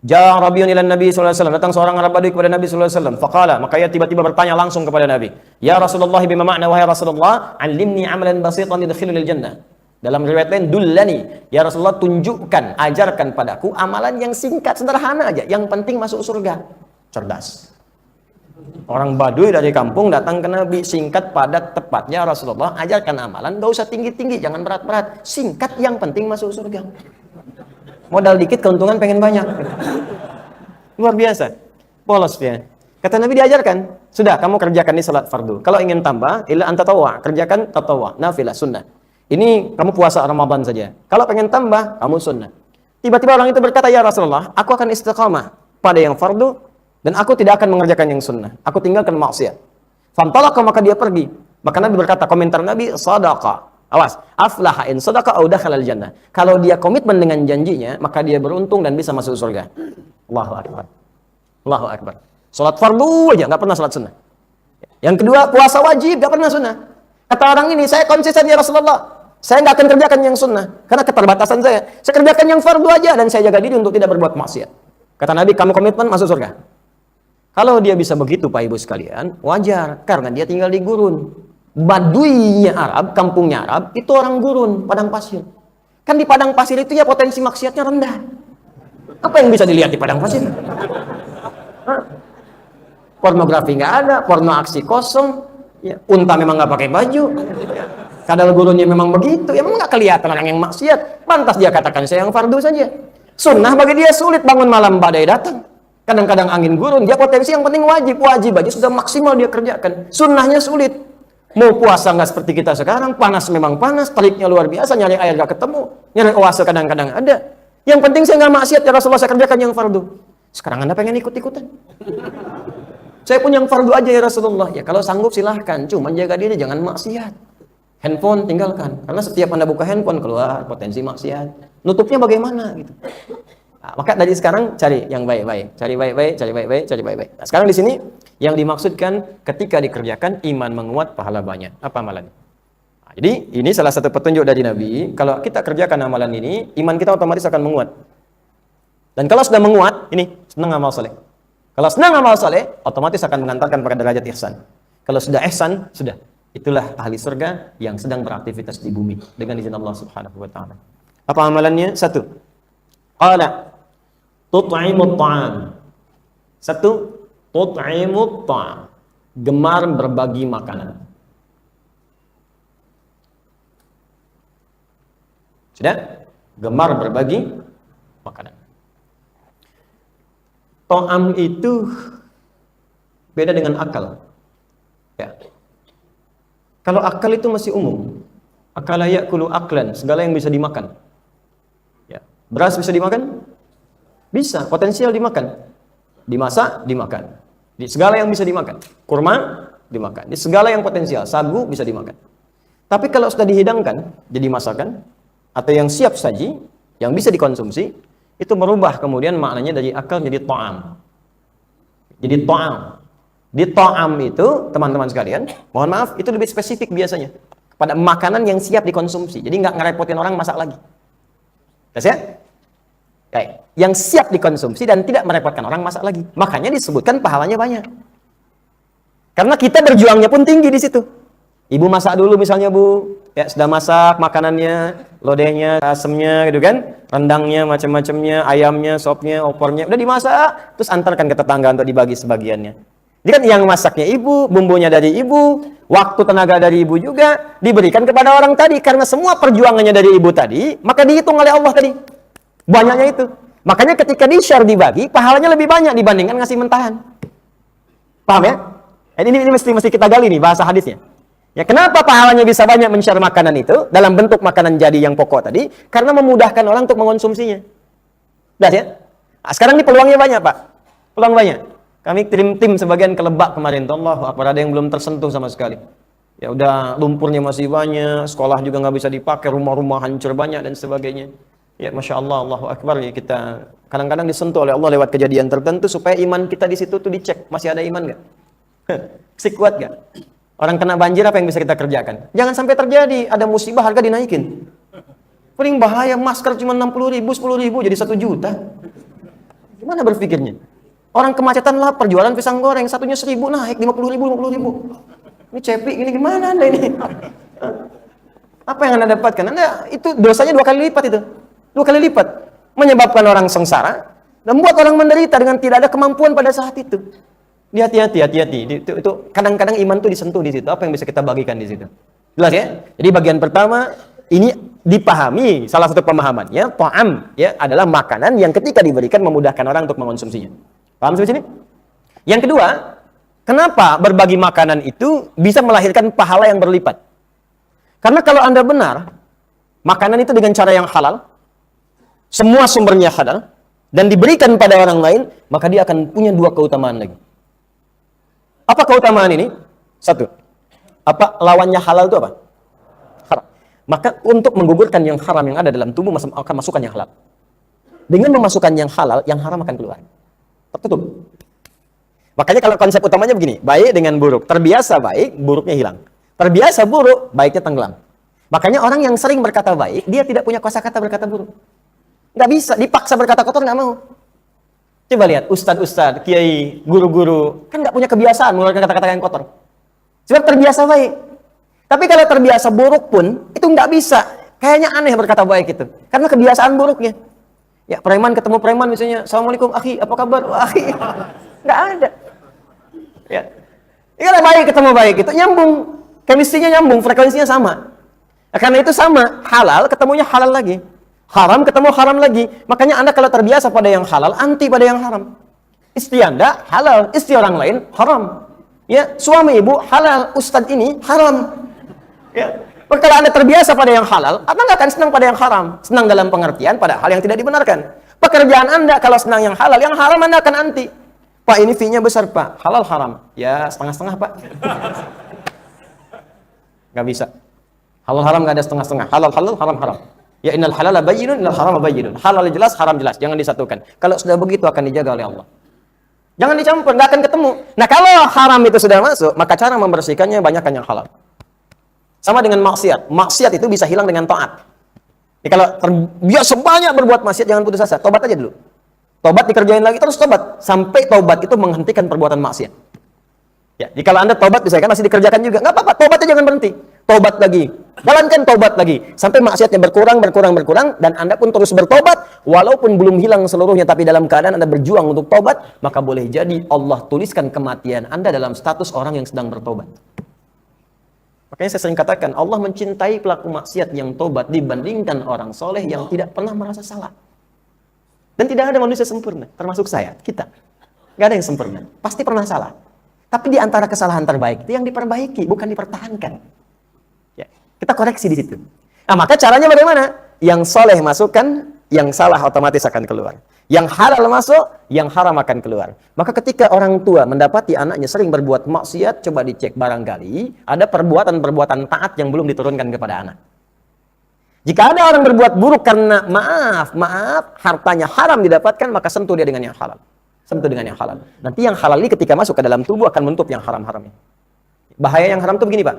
Ja'a Rabiun ila Nabi sallallahu alaihi wasallam, datang seorang Arab Baduy kepada Nabi sallallahu alaihi wasallam. Faqala, maka ia tiba-tiba bertanya langsung kepada Nabi. Ya Rasulullah, bima ma'na wahai Rasulullah, 'allimni 'amalan basitan yadkhilunil jannah. Dalam riwayat lain, dullani, ya Rasulullah, tunjukkan, ajarkan padaku amalan yang singkat, sederhana aja, yang penting masuk surga. Cerdas. Orang Baduy dari kampung datang ke Nabi, singkat, padat, tepat. Ya Rasulullah, ajarkan amalan, gak usah tinggi-tinggi, jangan berat-berat. Singkat, yang penting masuk surga. Modal dikit, keuntungan pengen banyak. Luar biasa. Polos dia. Kata Nabi diajarkan, sudah kamu kerjakan di salat fardu. Kalau ingin tambah, illa anta tatawwa, kerjakan tatawwa, nafilah, sunnah. Ini kamu puasa Ramadan saja. Kalau pengen tambah, kamu sunnah. Tiba-tiba orang itu berkata, ya Rasulullah, aku akan istiqamah pada yang fardu, dan aku tidak akan mengerjakan yang sunnah. Aku tinggalkan maksiat. Fantalaka, maka dia pergi. Maka Nabi berkata, komentar Nabi, sadaqa. Awas, aflaha in sadaqa au dakhalal jannah. Kalau dia komitmen dengan janjinya, maka dia beruntung dan bisa masuk surga. Allahu akbar. Allahu akbar. Salat fardu aja, nggak pernah salat sunnah. Yang kedua, puasa wajib, nggak pernah sunnah. Kata orang ini, saya konsisten ya Rasulullah. Saya nggak akan kerjakan yang sunnah karena keterbatasan saya. Saya kerjakan yang fardu aja dan saya jaga diri untuk tidak berbuat maksiat. Kata Nabi, kamu komitmen masuk surga. Kalau dia bisa begitu, Pak Ibu sekalian, wajar, karena dia tinggal di gurun. Baduynya Arab, kampungnya Arab, itu orang gurun, padang pasir. Kan di padang pasir itu ya potensi maksiatnya rendah. Apa yang bisa dilihat di padang pasir? Pornografi nggak ada, porno aksi kosong, ya, unta memang nggak pakai baju. Kadal gurunnya memang begitu, ya memang nggak kelihatan orang yang maksiat. Pantas dia katakan saya yang fardu saja. Sunnah bagi dia sulit, bangun malam badai datang. Kadang-kadang angin gurun, dia potensi yang penting wajib aja sudah maksimal dia kerjakan. Sunnahnya sulit. Mau puasa nggak seperti kita sekarang, panas memang panas, teriknya luar biasa, nyari air nggak ketemu, nyari oase kadang-kadang ada. Yang penting saya nggak maksiat ya Rasulullah, saya kerjakan yang fardu. Sekarang Anda pengen ikut-ikutan? Saya pun yang fardu aja ya Rasulullah. Ya kalau sanggup silahkan, cuman jaga diri jangan maksiat. Handphone tinggalkan, karena setiap Anda buka handphone keluar potensi maksiat. Nutupnya bagaimana gitu? Nah, maka dari sekarang cari yang baik-baik, cari baik-baik. Nah, sekarang di sini yang dimaksudkan ketika dikerjakan iman menguat, pahala banyak. Apa amalan? Nah, jadi ini salah satu petunjuk dari Nabi. Kalau kita kerjakan amalan ini, iman kita otomatis akan menguat. Dan kalau sudah menguat, ini senang amal soleh. Kalau senang amal soleh, otomatis akan mengantarkan pada derajat ihsan. Kalau sudah ihsan, sudah. Itulah ahli surga yang sedang beraktivitas di bumi dengan izin Allah Subhanahu wa taala. Apa amalannya? 1. Qala tut'imut ta'am. 1. Tut'imut ta'am. Gemar berbagi makanan. Sudah? Gemar berbagi makanan. Ta'am itu beda dengan akal. Ya. Kalau akal itu masih umum. Akala ya'kulu aklan, segala yang bisa dimakan. Ya. Beras bisa dimakan? Bisa, potensial dimakan. Dimasak, dimakan. Di segala yang bisa dimakan. Kurma, dimakan. Di segala yang potensial, sagu bisa dimakan. Tapi kalau sudah dihidangkan, jadi masakan, atau yang siap saji, yang bisa dikonsumsi, itu merubah kemudian maknanya dari akal jadi ta'am. Jadi ta'am. Di ta'am itu, teman-teman sekalian, mohon maaf, itu lebih spesifik biasanya pada makanan yang siap dikonsumsi. Jadi nggak ngerepotin orang masak lagi. Jelas ya? Kayak yang siap dikonsumsi dan tidak merepotkan orang masak lagi. Makanya disebutkan pahalanya banyak. Karena kita berjuangnya pun tinggi di situ. Ibu masak dulu misalnya, Bu. Ya, sudah masak makanannya, lodehnya, asemnya gitu kan, rendangnya, macam-macamnya, ayamnya, sopnya, opornya, udah dimasak, terus antarkan ke tetangga untuk dibagi sebagiannya. Jadi kan yang masaknya ibu, bumbunya dari ibu, waktu tenaga dari ibu juga diberikan kepada orang tadi, karena semua perjuangannya dari ibu tadi, maka dihitung oleh Allah tadi. Banyaknya itu. Makanya ketika di-share dibagi, pahalanya lebih banyak dibandingkan ngasih mentahan. Paham ya? Ini mesti kita gali nih bahasa hadisnya. Ya, kenapa pahalanya bisa banyak men-share makanan itu dalam bentuk makanan jadi yang pokok tadi? Karena memudahkan orang untuk mengonsumsinya. Jelas ya? Nah, sekarang ini peluangnya banyak, Pak. Peluang banyak. Kami kirim tim sebagian ke Lebak kemarin. Allah, apa ada yang belum tersentuh sama sekali. Ya udah, lumpurnya masih banyak, sekolah juga nggak bisa dipakai, rumah-rumah hancur banyak dan sebagainya. Ya, Masya Allah, Allahu Akbar. Ya, kita kadang-kadang disentuh oleh Allah lewat kejadian tertentu supaya iman kita di situ tuh dicek. Masih ada iman nggak? Masih kuat nggak? Orang kena banjir, apa yang bisa kita kerjakan? Jangan sampai terjadi, ada musibah harga dinaikin. Paling bahaya, masker cuma 60.000, 10.000 jadi 1 juta. Gimana berpikirnya? Orang kemacetan lapar, jualan pisang goreng, satunya 1.000 naik 50.000. Ini cepik, ini gimana Anda ini? Apa yang Anda dapatkan? Anda itu dosanya 2 kali lipat itu. 2 kali lipat. Menyebabkan orang sengsara dan membuat orang menderita dengan tidak ada kemampuan pada saat itu. Hati-hati. Itu kadang-kadang iman itu disentuh di situ. Apa yang bisa kita bagikan di situ? Jelas ya? Jadi bagian pertama ini dipahami, salah satu pemahamannya ta'am ya adalah makanan yang ketika diberikan memudahkan orang untuk mengonsumsinya. Paham sampai sini? Yang kedua, kenapa berbagi makanan itu bisa melahirkan pahala yang berlipat? Karena kalau Anda benar, makanan itu dengan cara yang halal, semua sumbernya halal dan diberikan pada orang lain, maka dia akan punya 2 keutamaan lagi. Apa keutamaan ini? 1. Apa lawannya halal itu apa? Haram. Maka untuk menggugurkan yang haram yang ada dalam tubuh akan masukkan yang halal. Dengan memasukkan yang halal, yang haram akan keluar. Tertutup. Makanya kalau konsep utamanya begini, baik dengan buruk. Terbiasa baik, buruknya hilang. Terbiasa buruk, baiknya tenggelam. Makanya orang yang sering berkata baik, dia tidak punya kosakata berkata buruk. Nggak bisa, dipaksa berkata kotor nggak mau. Coba lihat, ustadz, kiai, guru-guru, kan nggak punya kebiasaan mengeluarkan kata-kata yang kotor. Sebab terbiasa baik. Tapi kalau terbiasa buruk pun, itu nggak bisa. Kayaknya aneh berkata baik itu. Karena kebiasaan buruknya. Ya, preman ketemu preman misalnya, Assalamualaikum, akhi, apa kabar? Akhi, nggak ada. Ya, kalau baik ketemu baik, itu nyambung. Chemistry-nya nyambung, frekuensinya sama. Nah, karena itu sama, halal ketemunya halal lagi. Haram ketemu haram lagi. Makanya Anda kalau terbiasa pada yang halal, anti pada yang haram. Istri Anda halal, istri orang lain haram. Ya, suami ibu halal, ustadz ini haram. Ya. Kalau Anda terbiasa pada yang halal, Anda nggak akan senang pada yang haram. Senang dalam pengertian pada hal yang tidak dibenarkan. Pekerjaan Anda kalau senang yang haram Anda akan anti. Pak, ini fee-nya besar, Pak. Halal haram. Ya, setengah-setengah, Pak. Nggak bisa. Halal haram nggak ada setengah-setengah. Halal, haram, haram. Ya innal halala bayyinun, innal harama bayyinun. Halal jelas, haram jelas. Jangan disatukan. Kalau sudah begitu akan dijaga oleh Allah. Jangan dicampur, nggak akan ketemu. Nah, kalau haram itu sudah masuk, maka cara membersihkannya banyakkan yang halal. Sama dengan maksiat. Maksiat itu bisa hilang dengan taat. Jadi kalau terbiasa banyak berbuat maksiat, jangan putus asa. Tobat aja dulu. Tobat dikerjain lagi, terus tobat. Sampai tobat itu menghentikan perbuatan maksiat. Ya, jika Anda tobat, misalkan masih dikerjakan juga. Nggak apa-apa, tobatnya jangan berhenti. Tobat lagi. Jalankan tobat lagi. Sampai maksiatnya berkurang, dan Anda pun terus bertobat. Walaupun belum hilang seluruhnya, tapi dalam keadaan Anda berjuang untuk tobat, maka boleh jadi Allah tuliskan kematian Anda dalam status orang yang sedang bertobat. Makanya saya sering katakan, Allah mencintai pelaku maksiat yang tobat dibandingkan orang soleh yang tidak pernah merasa salah. Dan tidak ada manusia sempurna, termasuk saya, kita. Gak ada yang sempurna, pasti pernah salah. Tapi di antara kesalahan terbaik itu yang diperbaiki, bukan dipertahankan. Ya, kita koreksi di situ. Nah, maka caranya bagaimana? Yang soleh masukkan, yang salah otomatis akan keluar. Yang halal masuk, yang haram akan keluar. Maka ketika orang tua mendapati anaknya sering berbuat maksiat, coba dicek barangkali ada perbuatan-perbuatan taat yang belum diturunkan kepada anak. Jika ada orang berbuat buruk karena maaf, hartanya haram didapatkan, maka sentuh dia dengan yang halal. Sentuh dengan yang halal. Nanti yang halal ini ketika masuk ke dalam tubuh akan menutup yang haram-haramnya. Bahaya yang haram itu begini, Pak.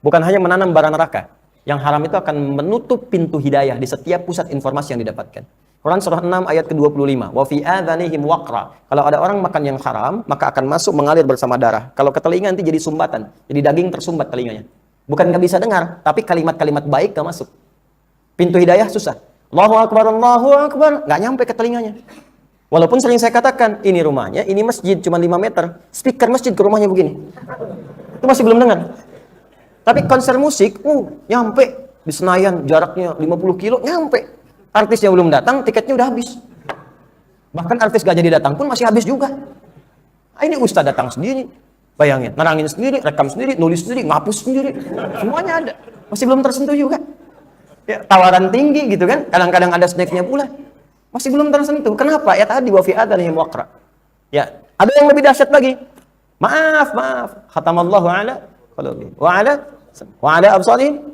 Bukan hanya menanam bara neraka. Yang haram itu akan menutup pintu hidayah di setiap pusat informasi yang didapatkan. Quran surah 6 ayat ke-25. Wa fi adhanihim waqra. Kalau ada orang makan yang haram, maka akan masuk mengalir bersama darah. Kalau ke telinga nanti jadi sumbatan. Jadi daging tersumbat telinganya. Bukan nggak bisa dengar, tapi kalimat-kalimat baik nggak masuk. Pintu hidayah susah. Allahu Akbar, nggak nyampe ke telinganya. Walaupun sering saya katakan, ini rumahnya, ini masjid, cuma 5 meter. Speaker masjid ke rumahnya begini. Itu masih belum dengar. Tapi konser musik, nyampe. Di Senayan, jaraknya 50 kilo, nyampe. Artisnya belum datang, tiketnya udah habis. Bahkan artis gak jadi datang pun masih habis juga. Ini ustaz datang sendiri. Bayangin, nerangin sendiri, rekam sendiri, nulis sendiri, ngapus sendiri. Semuanya ada. Masih belum tersentuh juga. Ya, tawaran tinggi gitu kan. Kadang-kadang ada snacknya pula. Masih belum tersentuh. Kenapa? Ya tadi wa fi adhanihim waqra. Ya, ada yang lebih dahsyat lagi. Maaf. Khatamallahu ala qulubi wa ala absarihim.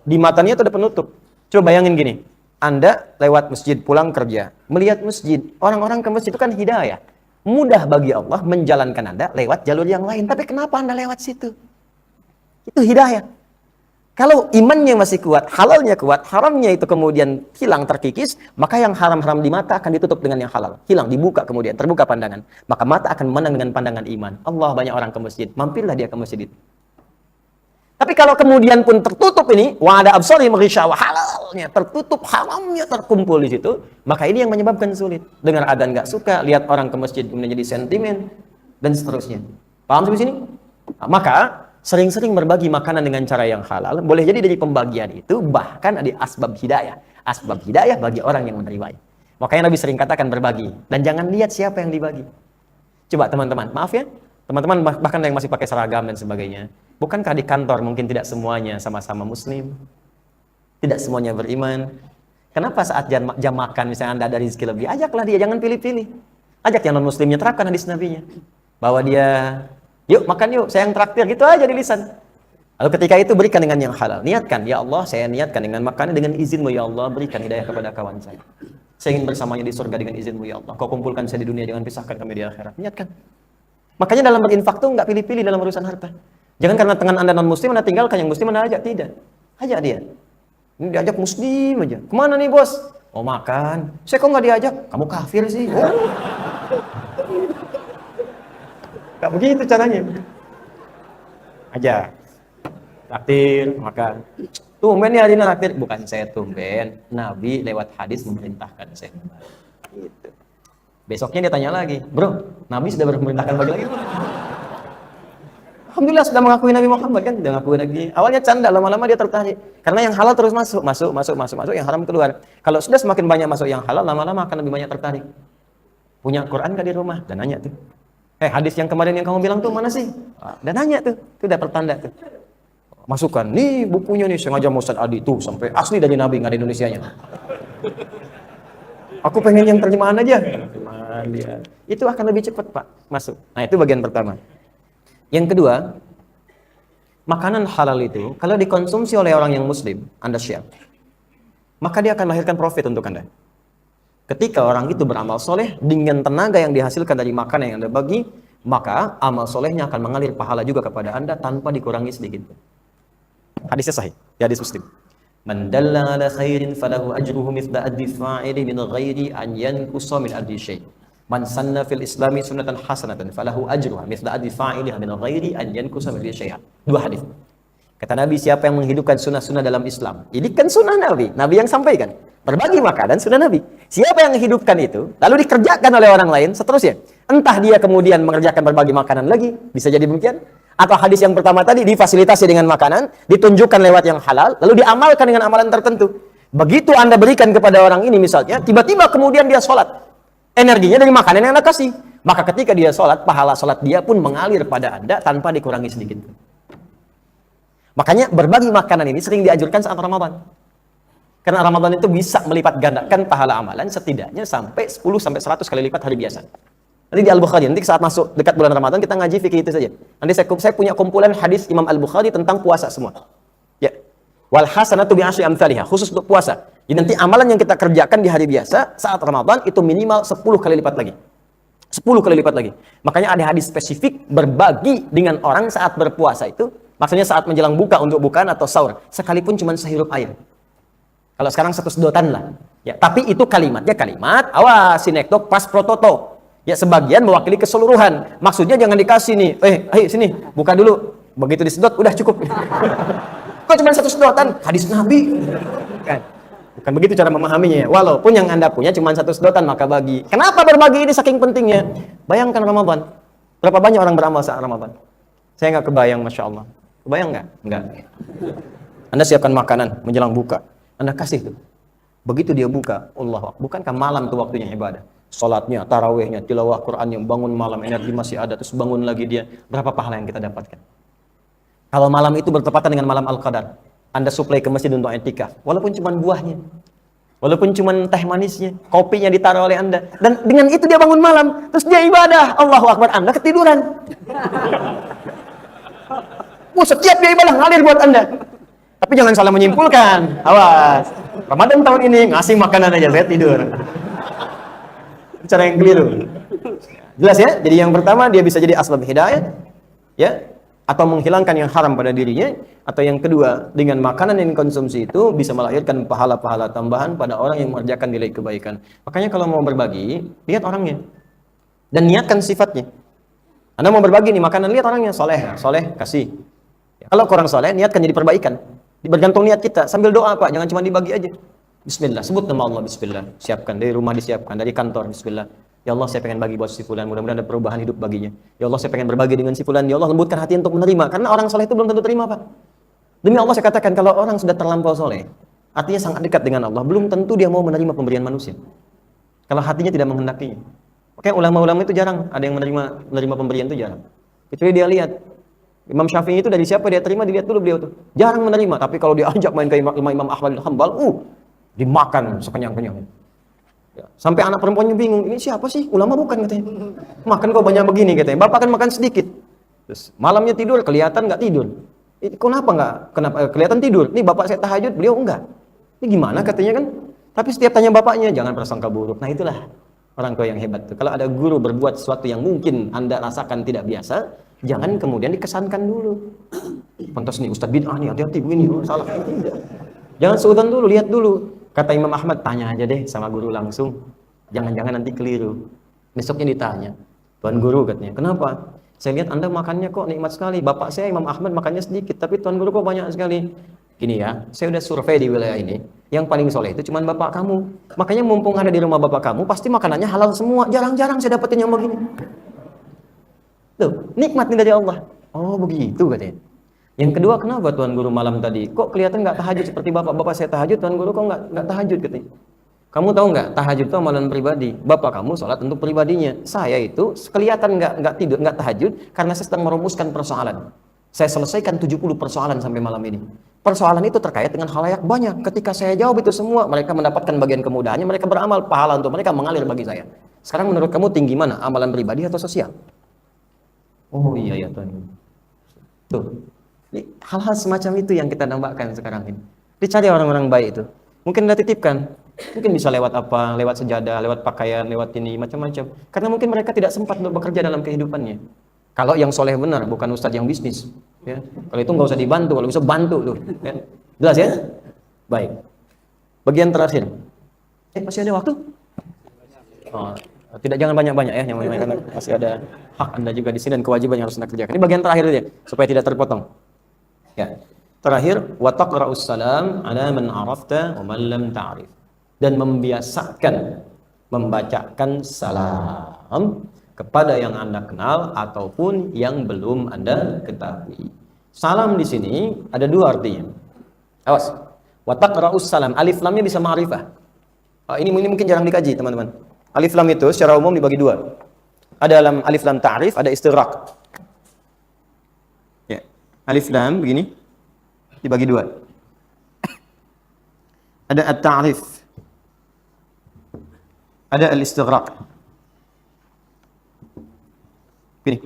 Di matanya itu ada penutup. Coba bayangin gini. Anda lewat masjid pulang kerja, melihat masjid. Orang-orang ke masjid itu kan hidayah. Mudah bagi Allah menjalankan Anda lewat jalur yang lain. Tapi kenapa Anda lewat situ? Itu hidayah. Kalau imannya masih kuat, halalnya kuat, haramnya itu kemudian hilang terkikis, maka yang haram-haram di mata akan ditutup dengan yang halal. Hilang, dibuka kemudian, terbuka pandangan. Maka mata akan menang dengan pandangan iman. Allah, banyak orang ke masjid, mampirlah dia ke masjid itu. Tapi kalau kemudian pun tertutup ini, wa ada absarihim ghishawa, halalnya tertutup, haramnya terkumpul di situ, maka ini yang menyebabkan sulit. Dengar adzan nggak suka, lihat orang ke masjid kemudian jadi sentimen, dan seterusnya. Paham sampai sini? Maka sering-sering berbagi makanan dengan cara yang halal, boleh jadi dari pembagian itu bahkan ada asbab hidayah. Asbab hidayah bagi orang yang menerimanya. Makanya Nabi sering katakan berbagi, dan jangan lihat siapa yang dibagi. Coba teman-teman, maaf ya, teman-teman bahkan yang masih pakai seragam dan sebagainya. Bukankah di kantor mungkin tidak semuanya sama-sama muslim? Tidak semuanya beriman? Kenapa saat jam makan misalnya Anda ada rezeki lebih, ajaklah dia, jangan pilih-pilih. Ajak yang non-muslimnya, terapkan hadis Nabi-nya. Bahwa dia, yuk makan yuk, saya yang traktir, gitu aja di lisan. Lalu ketika itu berikan dengan yang halal. Niatkan, ya Allah saya niatkan dengan makannya dengan izinmu ya Allah, berikan hidayah kepada kawan saya. Saya ingin bersamanya di surga dengan izinmu ya Allah. Kau kumpulkan saya di dunia, jangan pisahkan kami di akhirat. Niatkan. Makanya dalam berinfak tuh nggak pilih-pilih dalam urusan harta. Jangan karena tangan Anda non-muslim, Anda tinggalkan yang muslim, Anda ajak. Tidak. Ajak dia. Ini diajak muslim aja. Kemana nih bos? Oh makan. Saya kok nggak diajak? Kamu kafir sih. Oh. Gak begitu caranya. Ajak. Traktir, makan. Tumben ya hari ini traktir. Bukan saya tumben. Nabi lewat hadis memerintahkan saya. Gitu. Besoknya dia tanya lagi, bro, Nabi sudah memerintahkan bagi lagi? Alhamdulillah sudah mengakui Nabi Muhammad kan, sudah mengakui lagi. Awalnya canda, lama-lama dia tertarik. Karena yang halal terus masuk, yang haram keluar. Kalau sudah semakin banyak masuk yang halal, lama-lama akan lebih banyak tertarik. Punya Quran gak di rumah? Dan nanya tuh. Hadis yang kemarin yang kamu bilang tuh mana sih? Dan nanya tuh, itu udah pertanda tuh. Masukkan, nih bukunya nih, sengaja Ustaz Adi tuh, sampai asli dari Nabi, nggak ada Indonesianya. Aku pengen yang terjemahan aja. Terjemahan dia. Itu akan lebih cepat Pak, masuk. Nah itu bagian pertama. Yang kedua, makanan halal itu, kalau dikonsumsi oleh orang yang muslim, Anda share, maka dia akan melahirkan profit untuk Anda. Ketika orang itu beramal soleh, dengan tenaga yang dihasilkan dari makanan yang Anda bagi, maka amal solehnya akan mengalir pahala juga kepada Anda tanpa dikurangi sedikit. Hadisnya sahih, hadis Muslim. Man dalla ala khairin falahu ajruhu mithla addi fa'ili min ghairi an yanqusa min addi syai'. Man sanna fil islami sunnatan hasanatan falahu ajruha mithla addi fa'iliha min ghairi an yanqusa min addi syai'. Dua hadis. Kata Nabi, siapa yang menghidupkan sunnah-sunnah dalam Islam? Ini kan sunnah Nabi yang sampaikan. Berbagi makanan sunnah Nabi. Siapa yang menghidupkan itu, lalu dikerjakan oleh orang lain, seterusnya. Entah dia kemudian mengerjakan berbagi makanan lagi, bisa jadi demikian. Atau hadis yang pertama tadi, difasilitasi dengan makanan, ditunjukkan lewat yang halal, lalu diamalkan dengan amalan tertentu. Begitu Anda berikan kepada orang ini misalnya, tiba-tiba kemudian dia sholat. Energinya dari makanan yang Anda kasih. Maka ketika dia sholat, pahala sholat dia pun mengalir pada Anda tanpa dikurangi sedikit. Makanya berbagi makanan ini sering dianjurkan saat Ramadan. Karena Ramadan itu bisa melipat gandakan pahala amalan setidaknya sampai 10-100 kali lipat hari biasa. Nanti di Al-Bukhari, nanti saat masuk dekat bulan Ramadan kita ngaji fikih itu saja. Nanti saya punya kumpulan hadis Imam Al-Bukhari tentang puasa semua. Ya. Wal hasanatu bi asyri amsalihha, khusus untuk puasa. Jadi nanti amalan yang kita kerjakan di hari biasa saat Ramadan itu minimal 10 kali lipat lagi. 10 kali lipat lagi. Makanya ada hadis spesifik berbagi dengan orang saat berpuasa itu, maksudnya saat menjelang buka untuk bukaan atau sahur, sekalipun cuma sehirup air. Kalau sekarang 1 sedotan lah. Ya, tapi itu kalimatnya kalimat awas sinektok pas prototo. Ya, sebagian mewakili keseluruhan. Maksudnya jangan dikasih nih, ayo sini, buka dulu. Begitu disedot udah cukup. Kok cuma 1 sedotan? Hadis Nabi. Kan? Bukan begitu cara memahaminya. Walaupun yang Anda punya cuma 1 sedotan, maka bagi. Kenapa berbagi ini saking pentingnya? Bayangkan Ramadan. Berapa banyak orang beramal saat Ramadan? Saya nggak kebayang, Masya Allah. Kebayang nggak? Nggak. Anda siapkan makanan menjelang buka. Anda kasih tuh. Begitu dia buka, Allah, bukankah malam tuh waktunya ibadah? Salatnya, tarawihnya, tilawah Qur'annya, bangun malam, energi masih ada, terus bangun lagi dia. Berapa pahala yang kita dapatkan? Kalau malam itu bertepatan dengan malam Al-Qadar, Anda suplai ke masjid untuk i'tikaf, walaupun cuma buahnya, walaupun cuma teh manisnya, kopinya ditaruh oleh Anda, dan dengan itu dia bangun malam, terus dia ibadah, Allahu Akbar, Anda ketiduran. Setiap dia ibadah ngalir buat Anda. Tapi jangan salah menyimpulkan, awas, Ramadan tahun ini ngasih makanan aja, saya tidur. Cara yang keliru. Jelas ya? Jadi yang pertama dia bisa jadi asbab hidayah, ya, atau menghilangkan yang haram pada dirinya, atau yang kedua dengan makanan yang dikonsumsi itu bisa melahirkan pahala-pahala tambahan pada orang yang mengerjakan nilai kebaikan. Makanya kalau mau berbagi, lihat orangnya dan niatkan sifatnya. Anda mau berbagi nih makanan, lihat orangnya, soleh kasih. Ya, kalau kurang soleh, niatkan jadi perbaikan. Bergantung niat kita, sambil doa Pak, jangan cuma dibagi aja. Bismillah, sebut nama Allah, bismillah. Siapkan dari rumah, disiapkan dari kantor, bismillah. Ya Allah, saya pengen bagi buat si fulan, mudah-mudahan ada perubahan hidup baginya. Ya Allah, saya pengen berbagi dengan si fulan. Ya Allah, lembutkan hati untuk menerima, karena orang soleh itu belum tentu terima, Pak. Demi Allah saya katakan, kalau orang sudah terlampau soleh, artinya sangat dekat dengan Allah, belum tentu dia mau menerima pemberian manusia. Kalau hatinya tidak menghendakinya. Oke, ulama-ulama itu jarang ada yang menerima pemberian itu jarang. Kecuali dia lihat Imam Syafi'i itu dari siapa dia terima, dilihat dulu beliau tuh. Jarang menerima, tapi kalau dia ajak main ke Imam Ahmad bin Hanbal, dimakan sekenyang-kenyang. Ya, sampai anak perempuannya bingung, ini siapa sih? Ulama bukan katanya. Makan kok banyak begini katanya. Bapak kan makan sedikit. Terus malamnya tidur kelihatan nggak tidur. Kenapa kelihatan tidur? Nih bapak saya tahajud, beliau enggak. Ini gimana katanya kan? Tapi setiap tanya bapaknya jangan prasangka buruk. Nah itulah orang tua yang hebat tuh. Kalau ada guru berbuat sesuatu yang mungkin Anda rasakan tidak biasa, jangan kemudian dikesankan dulu. Pantas nih Ustadz bid'ah nih, hati-hati begini, salah. Tidak. Jangan seudon dulu, lihat dulu. Kata Imam Ahmad, tanya aja deh sama guru langsung. Jangan-jangan nanti keliru. Besoknya ditanya. Tuan guru katanya, kenapa? Saya lihat Anda makannya kok nikmat sekali. Bapak saya Imam Ahmad makannya sedikit, tapi Tuan guru kok banyak sekali. Gini ya, saya udah survei di wilayah ini. Yang paling soleh itu cuma bapak kamu. Makanya mumpung ada di rumah bapak kamu, pasti makanannya halal semua. Jarang-jarang saya dapetin yang begini. Tuh, nikmat nih dari Allah. Oh begitu katanya. Yang kedua, kenapa Tuan Guru malam tadi? Kok kelihatan nggak tahajud seperti bapak? Bapak saya tahajud, Tuan Guru kok nggak tahajud katanya. Kamu tahu nggak? Tahajud itu amalan pribadi. Bapak kamu sholat untuk pribadinya. Saya itu kelihatan nggak tidur, nggak tahajud karena saya sedang merumuskan persoalan. Saya selesaikan 70 persoalan sampai malam ini. Persoalan itu terkait dengan halayak banyak. Ketika saya jawab itu semua, mereka mendapatkan bagian kemudahannya, mereka beramal, pahala untuk mereka mengalir bagi saya. Sekarang menurut kamu tinggi mana? Amalan pribadi atau sosial? Oh iya ya Tuan. Tuh. Hal-hal semacam itu yang kita dambakan sekarang ini. Dicari orang-orang baik itu. Mungkin Anda titipkan. Mungkin bisa lewat apa? Lewat sejadah, lewat pakaian, lewat ini, macam-macam. Karena mungkin mereka tidak sempat untuk bekerja dalam kehidupannya. Kalau yang soleh benar, bukan ustadz yang bisnis. Ya. Kalau itu nggak usah dibantu, kalau bisa bantu tuh. Ya. Jelas ya? Baik. Bagian terakhir. Masih ada waktu? Oh, tidak, jangan banyak-banyak ya. Karena masih ada hak Anda juga di sini dan kewajiban yang harus Anda kerjakan. Ini bagian terakhir aja, supaya tidak terpotong. Ya. Terakhir, wa taqra'us salam ala man 'arafta wa man lam ta'rif. Dan membiasakan membacakan salam kepada yang Anda kenal ataupun yang belum Anda ketahui. Salam di sini ada dua artinya. Awas. Wa taqra'us salam, alif lamnya bisa ma'rifah. Ini mungkin jarang dikaji, teman-teman. Alif lam itu secara umum dibagi dua. Ada dalam alif lam ta'rif, ada istighraq. Ya. Alif lam begini dibagi dua. Ada at-ta'rif. Ada al-istighraq. Gini.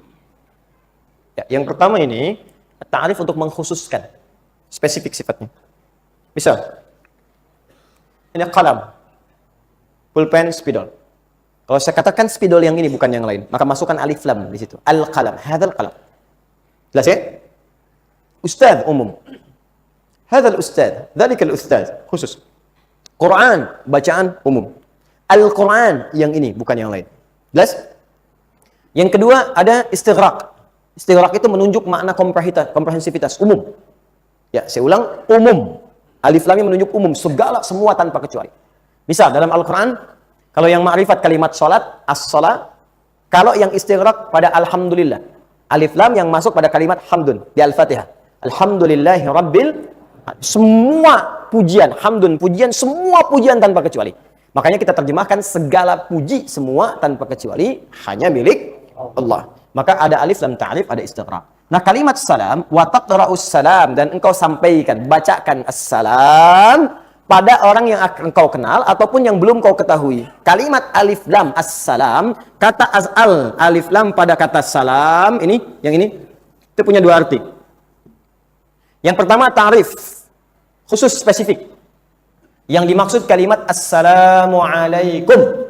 Ya, yang pertama ini ta'rif untuk mengkhususkan spesifik sifatnya. Misal, ini qalam, pulpen, spidol. Kalau saya katakan spidol yang ini bukan yang lain, maka masukkan alif lam di situ. Al-qalam, hadzal qalam. Jelas ya? Ustaz umum. Hadzal ustaz, dzalikal ustaz, khusus. Quran, bacaan umum. Al-Quran yang ini, bukan yang lain. Jelas? Yang kedua ada istighraq. Istighraq itu menunjuk makna komprehensivitas, umum. Ya, saya ulang, umum. Alif lamnya menunjuk umum, segala semua tanpa kecuali. Misal dalam Al-Quran, kalau yang ma'rifat kalimat salat, as-salat, kalau yang istighraq pada alhamdulillah. Alif lam yang masuk pada kalimat hamdun di Al-Fatihah. Alhamdulillahi rabbil, semua pujian, hamdun, pujian, semua pujian tanpa kecuali. Makanya kita terjemahkan segala puji semua tanpa kecuali hanya milik Allah. Maka ada alif lam ta'rif, ada istighraq. Nah, kalimat salam, wa taqra'us salam, dan engkau sampaikan, bacakan assalam pada orang yang engkau kenal ataupun yang belum kau ketahui. Kalimat alif lam assalam, kata azal alif lam pada kata salam, ini, yang ini, itu punya dua arti. Yang pertama ta'rif, khusus spesifik. Yang dimaksud kalimat assalamualaikum.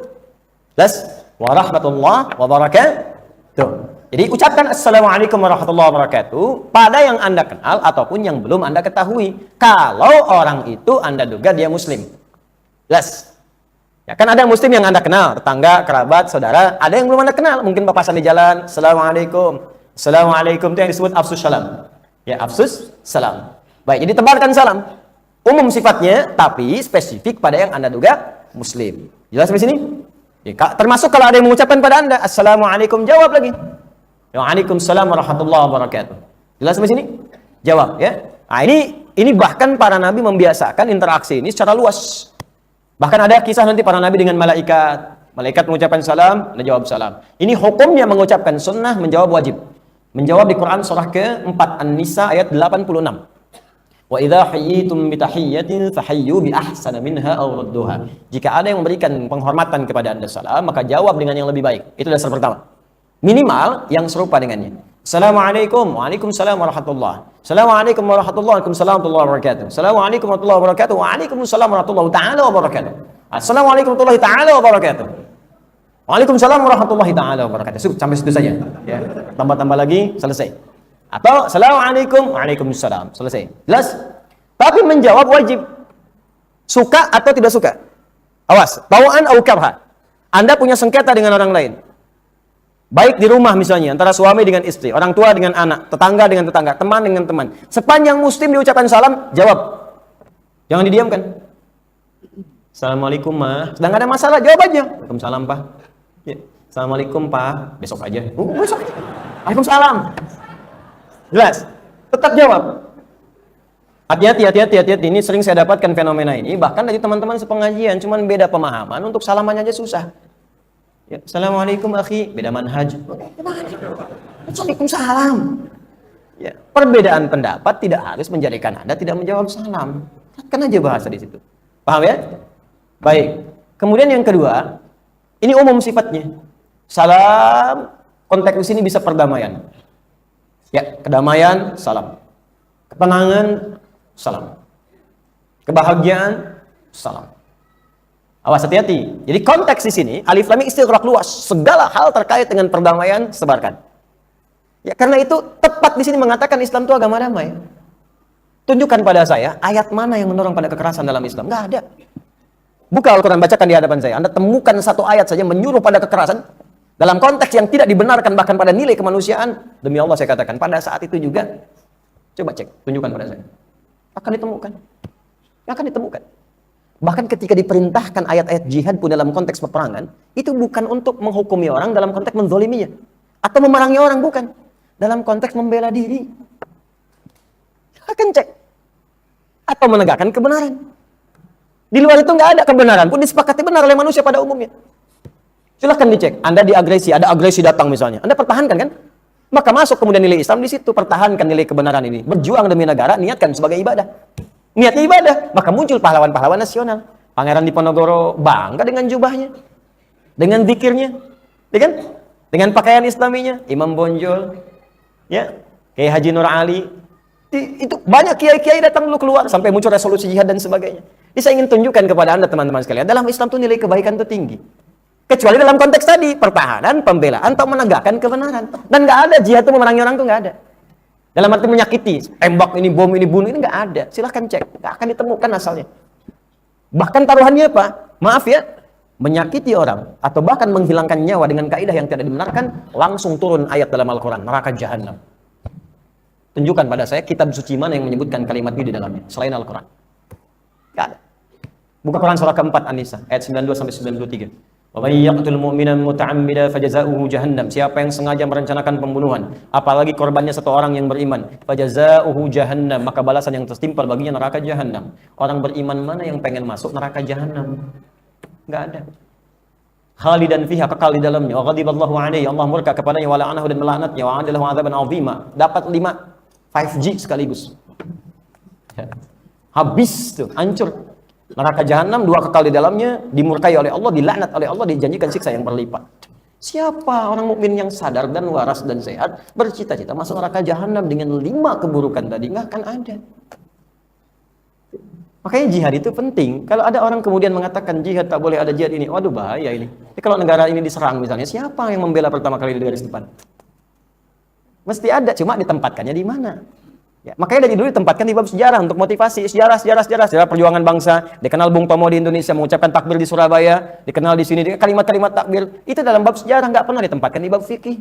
Plus, warahmatullahi wabarakatuh. Jadi ucapkan assalamualaikum warahmatullahi wabarakatuh pada yang Anda kenal ataupun yang belum Anda ketahui. Kalau orang itu Anda duga dia muslim. Jelas? Ya kan ada muslim yang Anda kenal, tetangga, kerabat, saudara, ada yang belum Anda kenal, mungkin papasan di jalan, assalamualaikum. Assalamualaikum itu yang disebut afsus salam. Ya, afsus salam. Baik, jadi tebarkan salam. Umum sifatnya, tapi spesifik pada yang Anda duga muslim. Jelas di sini? Ya, termasuk kalau ada yang mengucapkan pada Anda, assalamualaikum, jawab lagi. Waalaikumsalam warahmatullahi wabarakatuh. Jelas sampai sini? Jawab ya. Nah, ini bahkan para nabi membiasakan interaksi ini secara luas. Bahkan ada kisah nanti para nabi dengan malaikat. Malaikat mengucapkan salam, Anda jawab salam. Ini hukumnya mengucapkan sunnah, menjawab wajib. Menjawab di Quran surah ke-4 An-Nisa ayat 86. Wa idza hayyitum bi tahiyyatin fahayyu bi ahsana minha aw rudduha. Jika ada yang memberikan penghormatan kepada Anda salam, maka jawab dengan yang lebih baik. Itu dasar pertama. Minimal yang serupa dengannya. Assalamualaikum, waalaikumsalam warahmatullahi. Assalamualaikum warahmatullahi wabarakatuh. Assalamualaikum warahmatullahi wabarakatuh. Waalaikumsalam warahmatullahi taala wabarakatuh. Assalamualaikum warahmatullahi taala wabarakatuh. Waalaikumsalam warahmatullahi taala wabarakatuh. Sampai situ saja. Ya. Tambah-tambah lagi, selesai. Atau assalamualaikum, waalaikumsalam, selesai. Jelas? Tapi menjawab wajib. Suka atau tidak suka? Awas, tau'an au karha. Anda punya sengketa dengan orang lain. Baik di rumah misalnya, antara suami dengan istri, orang tua dengan anak, tetangga dengan tetangga, teman dengan teman. Sepanjang muslim diucapkan salam, jawab. Jangan didiamkan. Assalamualaikum, Ma. Sedang ada masalah, jawab aja. Waalaikumsalam, Pak. Ya. Assalamualaikum, Pak. Besok aja. Besok. Waalaikumsalam. Jelas? Tetap jawab. Hati-hati. Ini sering saya dapatkan fenomena ini. Bahkan dari teman-teman sepengajian, cuman beda pemahaman, untuk salamannya aja susah. Ya, assalamualaikum akhi, beda manhaj. Waalaikumsalam. Ya, perbedaan pendapat tidak harus menjadikan Anda tidak menjawab salam. Kan aja bahasa di situ. Paham ya? Baik. Kemudian yang kedua, ini umum sifatnya. Salam, konteks di sini bisa perdamaian. Ya, kedamaian, salam. Ketenangan, salam. Kebahagiaan, salam. Awas, hati-hati. Jadi konteks di sini alif lam istighraq luas, segala hal terkait dengan perdamaian sebarkan. Ya, karena itu tepat di sini mengatakan Islam itu agama damai. Tunjukkan pada saya ayat mana yang mendorong pada kekerasan dalam Islam? Enggak ada. Buka Al-Quran, bacakan di hadapan saya. Anda temukan satu ayat saja menyuruh pada kekerasan dalam konteks yang tidak dibenarkan, bahkan pada nilai kemanusiaan. Demi Allah saya katakan, pada saat itu juga coba cek, tunjukkan pada saya. Akan ditemukan. Akan ditemukan. Bahkan ketika diperintahkan ayat-ayat jihad pun dalam konteks peperangan, itu bukan untuk menghukumi orang dalam konteks menzoliminya atau memerangi orang, bukan. Dalam konteks membela diri. Akan cek. Atau menegakkan kebenaran. Di luar itu nggak ada kebenaran pun disepakati benar oleh manusia pada umumnya. Silahkan dicek. Anda diagresi, ada agresi datang misalnya. Anda pertahankan kan? Maka masuk kemudian nilai Islam di situ. Pertahankan nilai kebenaran ini. Berjuang demi negara, niatkan sebagai ibadah. Niatnya ibadah, maka muncul pahlawan-pahlawan nasional. Pangeran Diponegoro bangga dengan jubahnya, dengan zikirnya, ya kan? Dengan pakaian Islaminya, Imam Bonjol, ya, Kiai Haji Nur Ali, Itu banyak kiai-kiai datang dulu keluar sampai muncul resolusi jihad dan sebagainya. Jadi saya ingin tunjukkan kepada Anda teman-teman sekalian, dalam Islam tuh nilai kebaikan itu tinggi. Kecuali dalam konteks tadi, pertahanan, pembelaan, atau menegakkan kebenaran. Dan nggak ada jihad itu memerangi orang tuh nggak ada. Dalam arti menyakiti, tembak ini, bom ini, bunuh ini nggak ada. Silahkan cek, nggak akan ditemukan asalnya. Bahkan taruhannya apa? Maaf ya, menyakiti orang atau bahkan menghilangkan nyawa dengan kaidah yang tidak dibenarkan, langsung turun ayat dalam Al-Quran, neraka jahanam. Tunjukkan pada saya kitab suci mana yang menyebutkan kalimat ini di dalamnya selain Al-Quran. Enggak ada. Buka Quran surah keempat An-Nisa ayat 92 sampai 93. Wa may yaqtul mu'minan muta'ammida fajaza'uhu jahannam. Siapa yang sengaja merencanakan pembunuhan, apalagi korbannya satu orang yang beriman, fajaza'uhu jahannam, maka balasan yang tertimpal baginya neraka jahanam. Orang beriman mana yang pengen masuk neraka jahanam? Enggak ada. Khalidan fiha, kekal di dalamnya. Wa ghadiballahu alaihi, Allah murka kepadanya, wa la'anahu, dan melaknatnya, wa 'adalahu 'adzaban 'azima. Dapat 5G sekaligus. Habis tuh, hancur. Neraka jahanam, 2 kekal di dalamnya, dimurkai oleh Allah, dilaknat oleh Allah, dijanjikan siksa yang berlipat. Siapa orang mukmin yang sadar dan waras dan sehat bercita-cita masuk neraka jahanam dengan 5 keburukan tadi? Nggak akan ada. Makanya jihad itu penting. Kalau ada orang kemudian mengatakan jihad tak boleh ada jihad ini, waduh bahaya ini. Jadi kalau negara ini diserang misalnya, siapa yang membela pertama kali di garis depan? Mesti ada, cuma ditempatkannya di mana? Ya, makanya dari dulu ditempatkan di bab sejarah untuk motivasi sejarah perjuangan bangsa. Dikenal Bung Tomo di Indonesia mengucapkan takbir di Surabaya, dikenal di sini kalimat-kalimat takbir. Itu dalam bab sejarah, nggak pernah ditempatkan di bab fikih.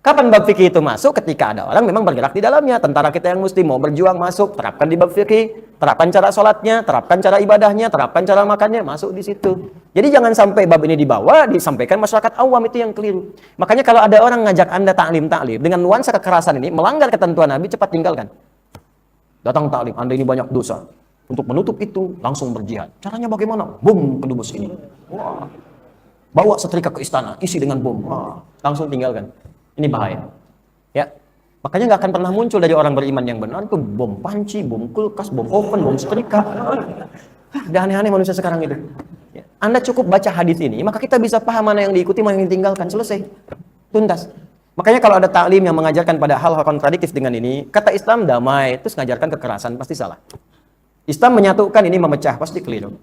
Kapan bab fikih itu masuk? Ketika ada orang memang bergerak di dalamnya. Tentara kita yang muslim mau berjuang masuk, terapkan di bab fikih, terapkan cara sholatnya, terapkan cara ibadahnya, terapkan cara makannya, masuk di situ. Jadi jangan sampai bab ini dibawa, disampaikan masyarakat awam, itu yang keliru. Makanya kalau ada orang ngajak Anda taklim dengan nuansa kekerasan ini, melanggar ketentuan Nabi, cepat tinggalkan. Datang taklim, Anda ini banyak dosa. Untuk menutup itu, langsung berjihad. Caranya bagaimana? Bom kedubes ini. Wah. Bawa setrika ke istana, isi dengan bom. Wah. Langsung tinggalkan. Ini bahaya. Ya. Makanya nggak akan pernah muncul dari orang beriman yang benar itu bom panci, bom kulkas, bom oven, bom setrika. Udah aneh-aneh manusia sekarang itu. Ya. Anda cukup baca hadis ini, maka kita bisa paham mana yang diikuti, mana yang ditinggalkan. Selesai. Tuntas. Makanya kalau ada taklim yang mengajarkan pada hal-hal kontradiktif dengan ini, kata Islam damai, terus mengajarkan kekerasan, pasti salah. Islam menyatukan, ini memecah, pasti keliru.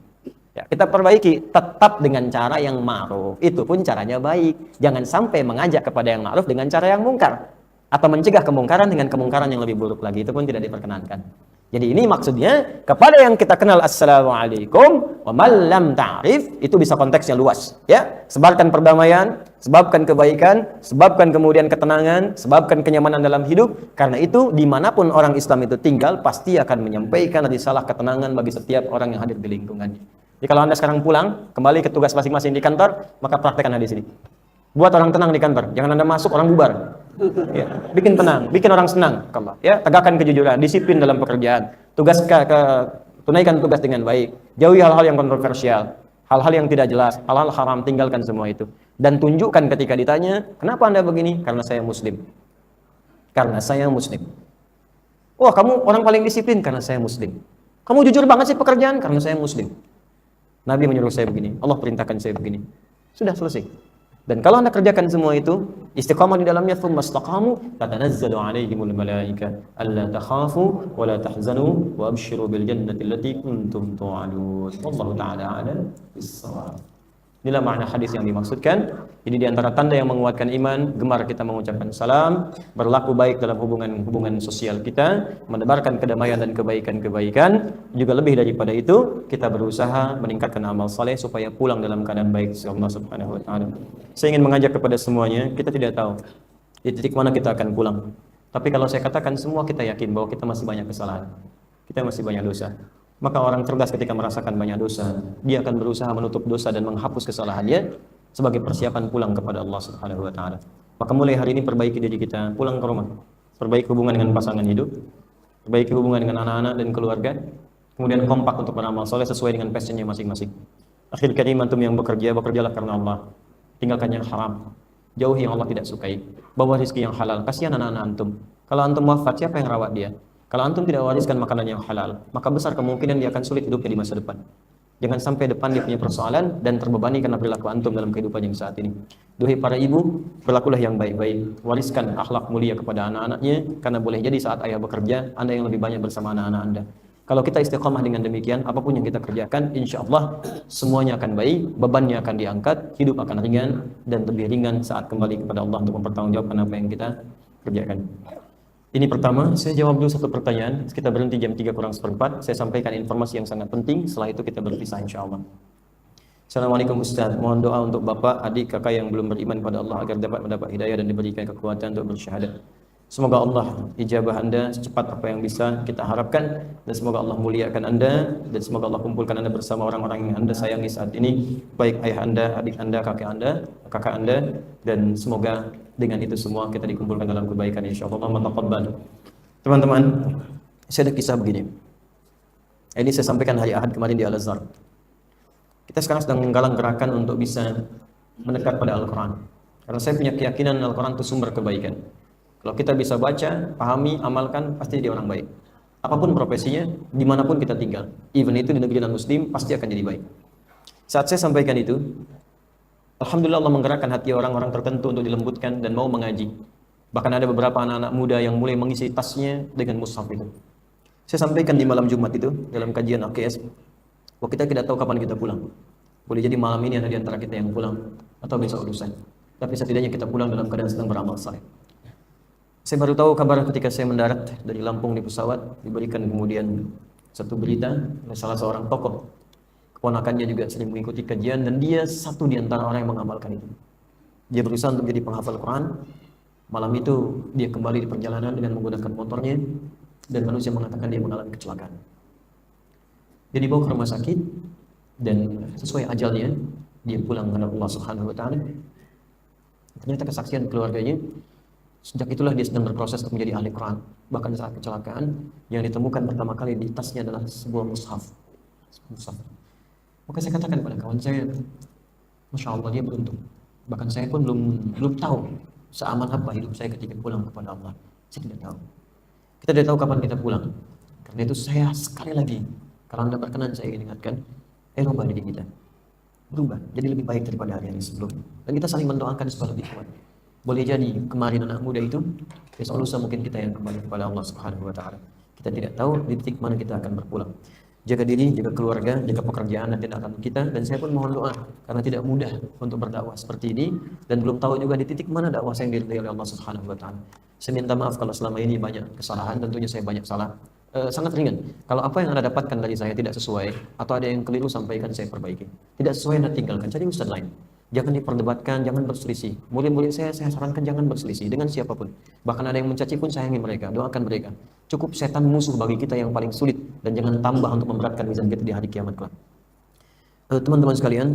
Ya, kita perbaiki tetap dengan cara yang ma'ruf. Itu pun caranya baik. Jangan sampai mengajak kepada yang ma'ruf dengan cara yang mungkar. Atau mencegah kemungkaran dengan kemungkaran yang lebih buruk lagi. Itu pun tidak diperkenankan. Jadi ini maksudnya, kepada yang kita kenal assalamualaikum wa man lam ta'rif, itu bisa konteksnya luas. Ya, sebarkan perdamaian, sebabkan kebaikan, sebabkan kemudian ketenangan, sebabkan kenyamanan dalam hidup. Karena itu, dimanapun orang Islam itu tinggal, pasti akan menyampaikan risalah ketenangan bagi setiap orang yang hadir di lingkungannya. Jadi kalau Anda sekarang pulang, kembali ke tugas masing-masing di kantor, maka praktekkan di sini. Buat orang tenang di kantor, jangan Anda masuk orang bubar. Ya, bikin tenang, bikin orang senang. Ya, tegakkan kejujuran, disiplin dalam pekerjaan. Tunaikan tugas dengan baik. Jauhi hal-hal yang kontroversial, hal-hal yang tidak jelas, hal-hal haram, tinggalkan semua itu. Dan tunjukkan ketika ditanya, kenapa Anda begini? Karena saya Muslim. Karena saya Muslim. Wah, kamu orang paling disiplin karena saya Muslim. Kamu jujur banget sih pekerjaan karena saya Muslim. Nabi menyuruh saya begini, Allah perintahkan saya begini. Sudah selesai. Dan kalau Anda kerjakan semua itu, istiqamah di dalamnya, thumma istaqamu, tatanazzalu alaihimul malaika alla takhafu wa la tahzanu wa abshiru bil jannati allati kuntum tu'adun. Wallahu ta'ala a'lam bis-shawab. Inilah makna hadis yang dimaksudkan. Jadi di antara tanda yang menguatkan iman, gemar kita mengucapkan salam, berlaku baik dalam hubungan sosial kita, menebarkan kedamaian dan kebaikan-kebaikan. Juga lebih daripada itu, kita berusaha meningkatkan amal saleh supaya pulang dalam keadaan baik sisi Allah Subhanahu wa taala. Saya ingin mengajak kepada semuanya, kita tidak tahu di titik mana kita akan pulang. Tapi kalau saya katakan semua kita yakin bahwa kita masih banyak kesalahan. Kita masih banyak dosa. Maka orang cerdas ketika merasakan banyak dosa, dia akan berusaha menutup dosa dan menghapus kesalahannya sebagai persiapan pulang kepada Allah Subhanahu wa taala. Maka mulai hari ini perbaiki diri kita, pulang ke rumah. Perbaiki hubungan dengan pasangan hidup, perbaiki hubungan dengan anak-anak dan keluarga, kemudian kompak untuk beramal soleh sesuai dengan passionnya masing-masing. Akhir karim, antum yang bekerjalah karena Allah. Tinggalkan yang haram, jauhi yang Allah tidak sukai. Bawa rezeki yang halal, kasihan anak-anak antum. Kalau antum wafat, siapa yang rawat dia? Kalau antum tidak wariskan makanan yang halal, maka besar kemungkinan dia akan sulit hidupnya di masa depan. Jangan sampai depan dia punya persoalan dan terbebani karena perilaku antum dalam kehidupan yang saat ini. Duhai para ibu, berlakulah yang baik-baik. Wariskan akhlak mulia kepada anak-anaknya, karena boleh jadi saat ayah bekerja, Anda yang lebih banyak bersama anak-anak Anda. Kalau kita istiqamah dengan demikian, apapun yang kita kerjakan, insya Allah semuanya akan baik, bebannya akan diangkat, hidup akan ringan, dan lebih ringan saat kembali kepada Allah untuk mempertanggungjawabkan apa yang kita kerjakan. Ini pertama, saya jawab dulu satu pertanyaan. Kita berhenti jam 3 kurang seperempat. Saya sampaikan informasi yang sangat penting. Setelah itu kita berpisah insya Allah. Assalamualaikum Ustaz. Mohon doa untuk bapak, adik, kakak yang belum beriman pada Allah agar dapat mendapat hidayah dan diberikan kekuatan untuk bersyahadat. Semoga Allah ijabah Anda secepat apa yang bisa kita harapkan, dan semoga Allah muliakan Anda, dan semoga Allah kumpulkan Anda bersama orang-orang yang Anda sayangi saat ini, baik ayah Anda, adik Anda, kakak Anda, dan semoga dengan itu semua kita dikumpulkan dalam kebaikan insyaallah. Taqabbal. Teman-teman, saya ada kisah begini. Ini saya sampaikan hari Ahad kemarin di Al-Azhar. Kita sekarang sedang menggalang gerakan untuk bisa mendekat pada Al-Quran. Karena saya punya keyakinan Al-Quran itu sumber kebaikan. Kalau kita bisa baca, pahami, amalkan, pasti dia orang baik. Apapun profesinya, dimanapun kita tinggal, even itu di negeri non-muslim, pasti akan jadi baik. Saat saya sampaikan itu, alhamdulillah Allah menggerakkan hati orang-orang tertentu untuk dilembutkan dan mau mengaji. Bahkan ada beberapa anak-anak muda yang mulai mengisi tasnya dengan mushaf itu. Saya sampaikan di malam Jumat itu, dalam kajian AKS, bahwa kita tidak tahu kapan kita pulang. Boleh jadi malam ini ada di antara kita yang pulang, atau besok lusa. Tapi setidaknya kita pulang dalam keadaan sedang beramal saleh. Saya baru tahu kabar ketika saya mendarat dari Lampung di pesawat, diberikan kemudian satu berita oleh salah seorang tokoh. Keponakannya juga sering mengikuti kajian dan dia satu di antara orang yang mengamalkan itu. Dia berusaha untuk menjadi penghafal Quran. Malam itu dia kembali di perjalanan dengan menggunakan motornya dan manusia mengatakan dia mengalami kecelakaan. Dia dibawa ke rumah sakit dan sesuai ajalnya dia pulang kepada Allah Subhanahu wa taala. Ternyata kesaksian keluarganya, sejak itulah dia sedang berproses untuk menjadi ahli Quran. Bahkan saat kecelakaan, yang ditemukan pertama kali di tasnya adalah sebuah mushaf. Maka saya katakan pada kawan saya, Masya Allah dia beruntung. Bahkan saya pun belum tahu seaman apa hidup saya ketika pulang kepada Allah. Saya tidak tahu. Kita tidak tahu kapan kita pulang. Karena itu saya sekali lagi, kalau Anda berkenan saya ingin ingatkan, rubah diri kita. Berubah, jadi lebih baik daripada hari-hari sebelumnya. Dan kita saling mendoakan supaya lebih kuat. Boleh jadi kemarin anak muda itu, besok lusa mungkin kita yang kembali kepada Allah Subhanahu wa taala. Kita tidak tahu di titik mana kita akan berpulang. Jaga diri, jaga keluarga, jaga pekerjaan dan tindakan kita, dan saya pun mohon doa karena tidak mudah untuk berdakwah seperti ini dan belum tahu juga di titik mana dakwah saya yang diridhai oleh Allah Subhanahu wa taala. Saya minta maaf kalau selama ini banyak kesalahan, tentunya saya banyak salah. Sangat ringan. Kalau apa yang Anda dapatkan dari saya tidak sesuai atau ada yang keliru, sampaikan, saya perbaiki. Tidak sesuai, Anda tinggalkan, cari ustaz lain. Jangan diperdebatkan, jangan berselisih. Murid-murid saya sarankan jangan berselisih dengan siapapun. Bahkan ada yang mencaci pun sayangi mereka, doakan mereka. Cukup setan musuh bagi kita yang paling sulit, dan jangan tambah untuk memberatkan mizan kita di hari kiamat kelak. Teman-teman sekalian,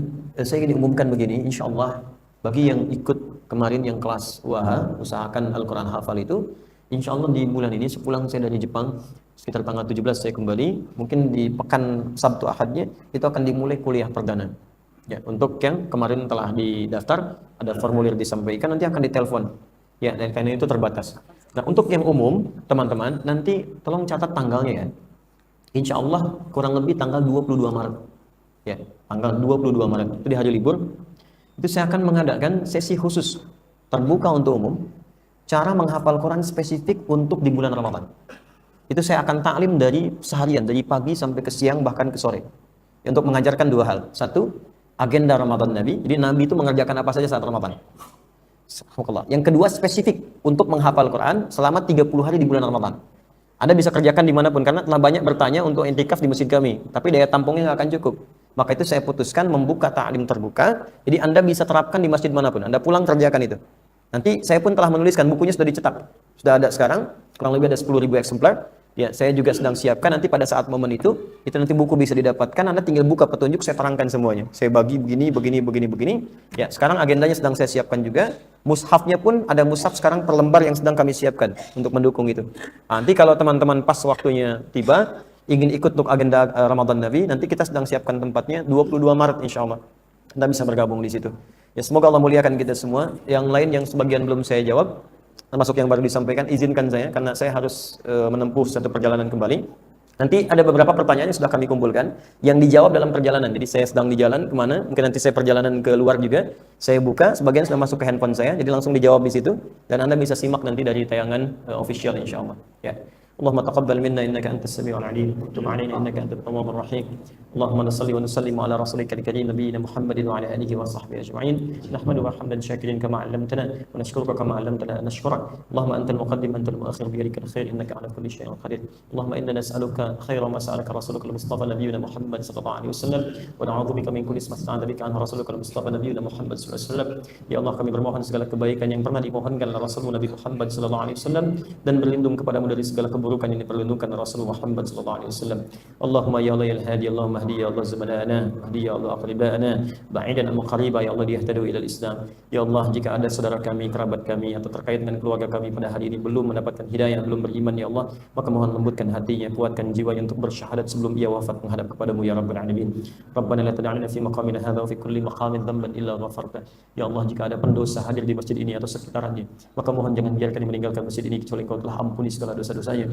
saya ingin umumkan begini, insya Allah bagi yang ikut kemarin yang kelas WAHA, usahakan Al-Quran hafal itu, insya Allah di bulan ini sepulang saya dari Jepang, sekitar tanggal 17 saya kembali, mungkin di pekan Sabtu Ahadnya itu akan dimulai kuliah perdana. Ya, untuk yang kemarin telah didaftar, ada formulir disampaikan, nanti akan ditelepon. Ya, dan karena itu terbatas. Nah, untuk yang umum, teman-teman, nanti tolong catat tanggalnya ya. Insya Allah kurang lebih tanggal 22 Maret. Ya, tanggal 22 Maret, itu di hari libur. Itu saya akan mengadakan sesi khusus terbuka untuk umum, cara menghafal Quran spesifik untuk di bulan Ramadan. Itu saya akan taklim dari seharian, dari pagi sampai ke siang, bahkan ke sore. Untuk mengajarkan dua hal. Satu, agenda Ramadan Nabi. Jadi Nabi itu mengerjakan apa saja saat Ramadan. Yang kedua, spesifik untuk menghafal Quran selama 30 hari di bulan Ramadan. Anda bisa kerjakan dimanapun, karena telah banyak bertanya untuk intikaf di masjid kami, tapi daya tampungnya nggak akan cukup. Maka itu saya putuskan membuka ta'lim terbuka, jadi Anda bisa terapkan di masjid manapun. Anda pulang kerjakan itu. Nanti saya pun telah menuliskan, bukunya sudah dicetak. Sudah ada sekarang, kurang lebih ada 10.000 eksemplar. Ya, saya juga sedang siapkan, nanti pada saat momen itu nanti buku bisa didapatkan, Anda tinggal buka petunjuk, saya terangkan semuanya. Saya bagi begini. Ya, sekarang agendanya sedang saya siapkan juga. Mushafnya pun ada mushaf sekarang per lembar yang sedang kami siapkan untuk mendukung itu. Nanti kalau teman-teman pas waktunya tiba, ingin ikut untuk agenda Ramadan Nabi, nanti kita sedang siapkan tempatnya 22 Maret insya Allah. Anda bisa bergabung di situ. Ya, semoga Allah muliakan kita semua. Yang lain yang sebagian belum saya jawab, termasuk yang baru disampaikan, izinkan saya karena saya harus menempuh satu perjalanan kembali. Nanti ada beberapa pertanyaan yang sudah kami kumpulkan, yang dijawab dalam perjalanan. Jadi saya sedang di jalan kemana, mungkin nanti saya perjalanan ke luar juga, saya buka, sebagian sudah masuk ke handphone saya, jadi langsung dijawab di situ, dan Anda bisa simak nanti dari tayangan official insya Allah. Ya. Allahumma taqabbal minna innaka antas samiul alim wa tub alaina innaka antat tawwabur rahim. Allahumma salli wa nusallim ala rasulika al-karim nabiyyina Muhammadin wa ala alihi wa sahbihi ajma'in. Nahmaduka hamdan syakirin kama 'allamtana wa nashkuruka kama 'allamtana an nashkurak. Allahumma antal muqaddim antal muakhir bi yadika al-khair innaka 'ala kulli shay'in qadir. Allahumma inna nas'aluka khayra ma sa'alaka rasuluka al-mustafa nabiyyina Muhammad sallallahu alaihi wasallam wa na'udzu bika min kulli ismin sta'adha bika anhu rasuluka al-mustafa nabiyyina Muhammad sallallahu alaihi wasallam. Ya Allah, kami bermohon segala kebaikan yang pernah dimohonkan oleh Rasulullah Nabi Muhammad sallallahu alaihi wasallam dan berlindung kepadamu dari segala keburukan yang diperlindungkan Rasulullah Muhammad sallallahu alaihi wasallam. Allahumma ya Allah ya al-hadi, Allahumma hdi ya Allah zamanana, hdi ya Allah aqribana, ba'idan am qariba ya Allah dihtadu ila al-Islam. Ya Allah, jika ada saudara kami, kerabat kami atau terkait dengan keluarga kami pada hari ini belum mendapatkan hidayah, belum beriman ya Allah, maka mohon lembutkan hatinya, kuatkan jiwanya untuk bersyahadat sebelum ia wafat menghadap kepadamu ya Rabbal alamin. Rabbana la tad'alna fi maqamina hadza wa fi kulli maqamin dhanban illa ghafarta. Ya Allah, jika ada pendosa hadir di masjid ini atau sekitarannya, maka mohon jangan biarkan dia meninggalkan masjid ini kecuali Engkau telah ampuni segala dosa-dosanya.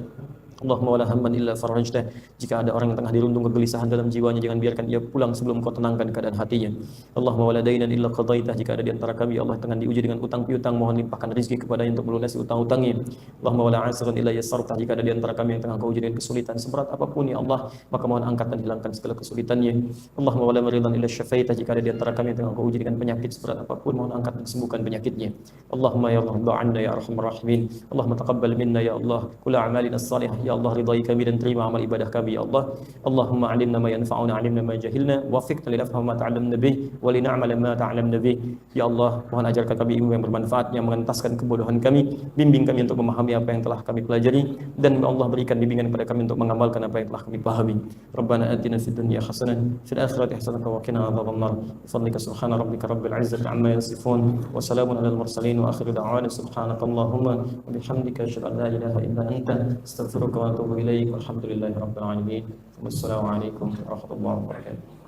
Allahumma wala hamman illa farajtah. Jika ada orang yang tengah dirundung kegelisahan dalam jiwanya, jangan biarkan ia pulang sebelum Kau tenangkan keadaan hatinya. Allahumma wala dainan illa qadaitah. Jika ada di antara kami ya Allah tengah diuji dengan utang piutang, mohon limpahkan rezeki kepadanya untuk melunasi utang-utangnya. Allahumma wala asran illa yassartah. Jika ada di antara kami yang tengah Kau uji dengan kesulitan seberat apapun ya Allah, maka mohon angkat dan hilangkan segala kesulitannya. Allahumma wala maridan illa syafaitah. Jika ada di antara kami yang tengah Kau uji dengan penyakit seberat apapun, mohon angkat dan sembuhkan penyakitnya. Allahumma ya Allah do'anna ya arhamar rahimin. Allahumma taqabbal minna ya Allah kula a'malina as-salihah. Ya Allah, ridai kami dan terima amal ibadah kami ya Allah. Allahumma 'allimna ma yanfa'una 'allimna ma jahilna waffiqna li naf'ahu ma ta'allamna bih wa li na'mala ma ta'allamna bih. Ya Allah, mohon ajarkan kami ilmu yang bermanfaat yang mengentaskan kebodohan kami, bimbing kami untuk memahami apa yang telah kami pelajari, dan ya Allah berikan bimbingan kepada kami untuk mengamalkan apa yang telah kami pahami. Rabbana atina fid dunya hasanah fil akhirati hasanah wa qina adzabannar. Bifadlika subhana rabbika rabbil 'izzati 'amma yasifun wa salamun 'alal mursalin wa akhiru da'wana subhanakallahumma wa bihamdika asyhadu an la ilaha illa anta astaghfiruka wa atubu ilaik. Alhamdulillahi rabbil alamin. Wassalamualaikum warahmatullahi wabarakatuh.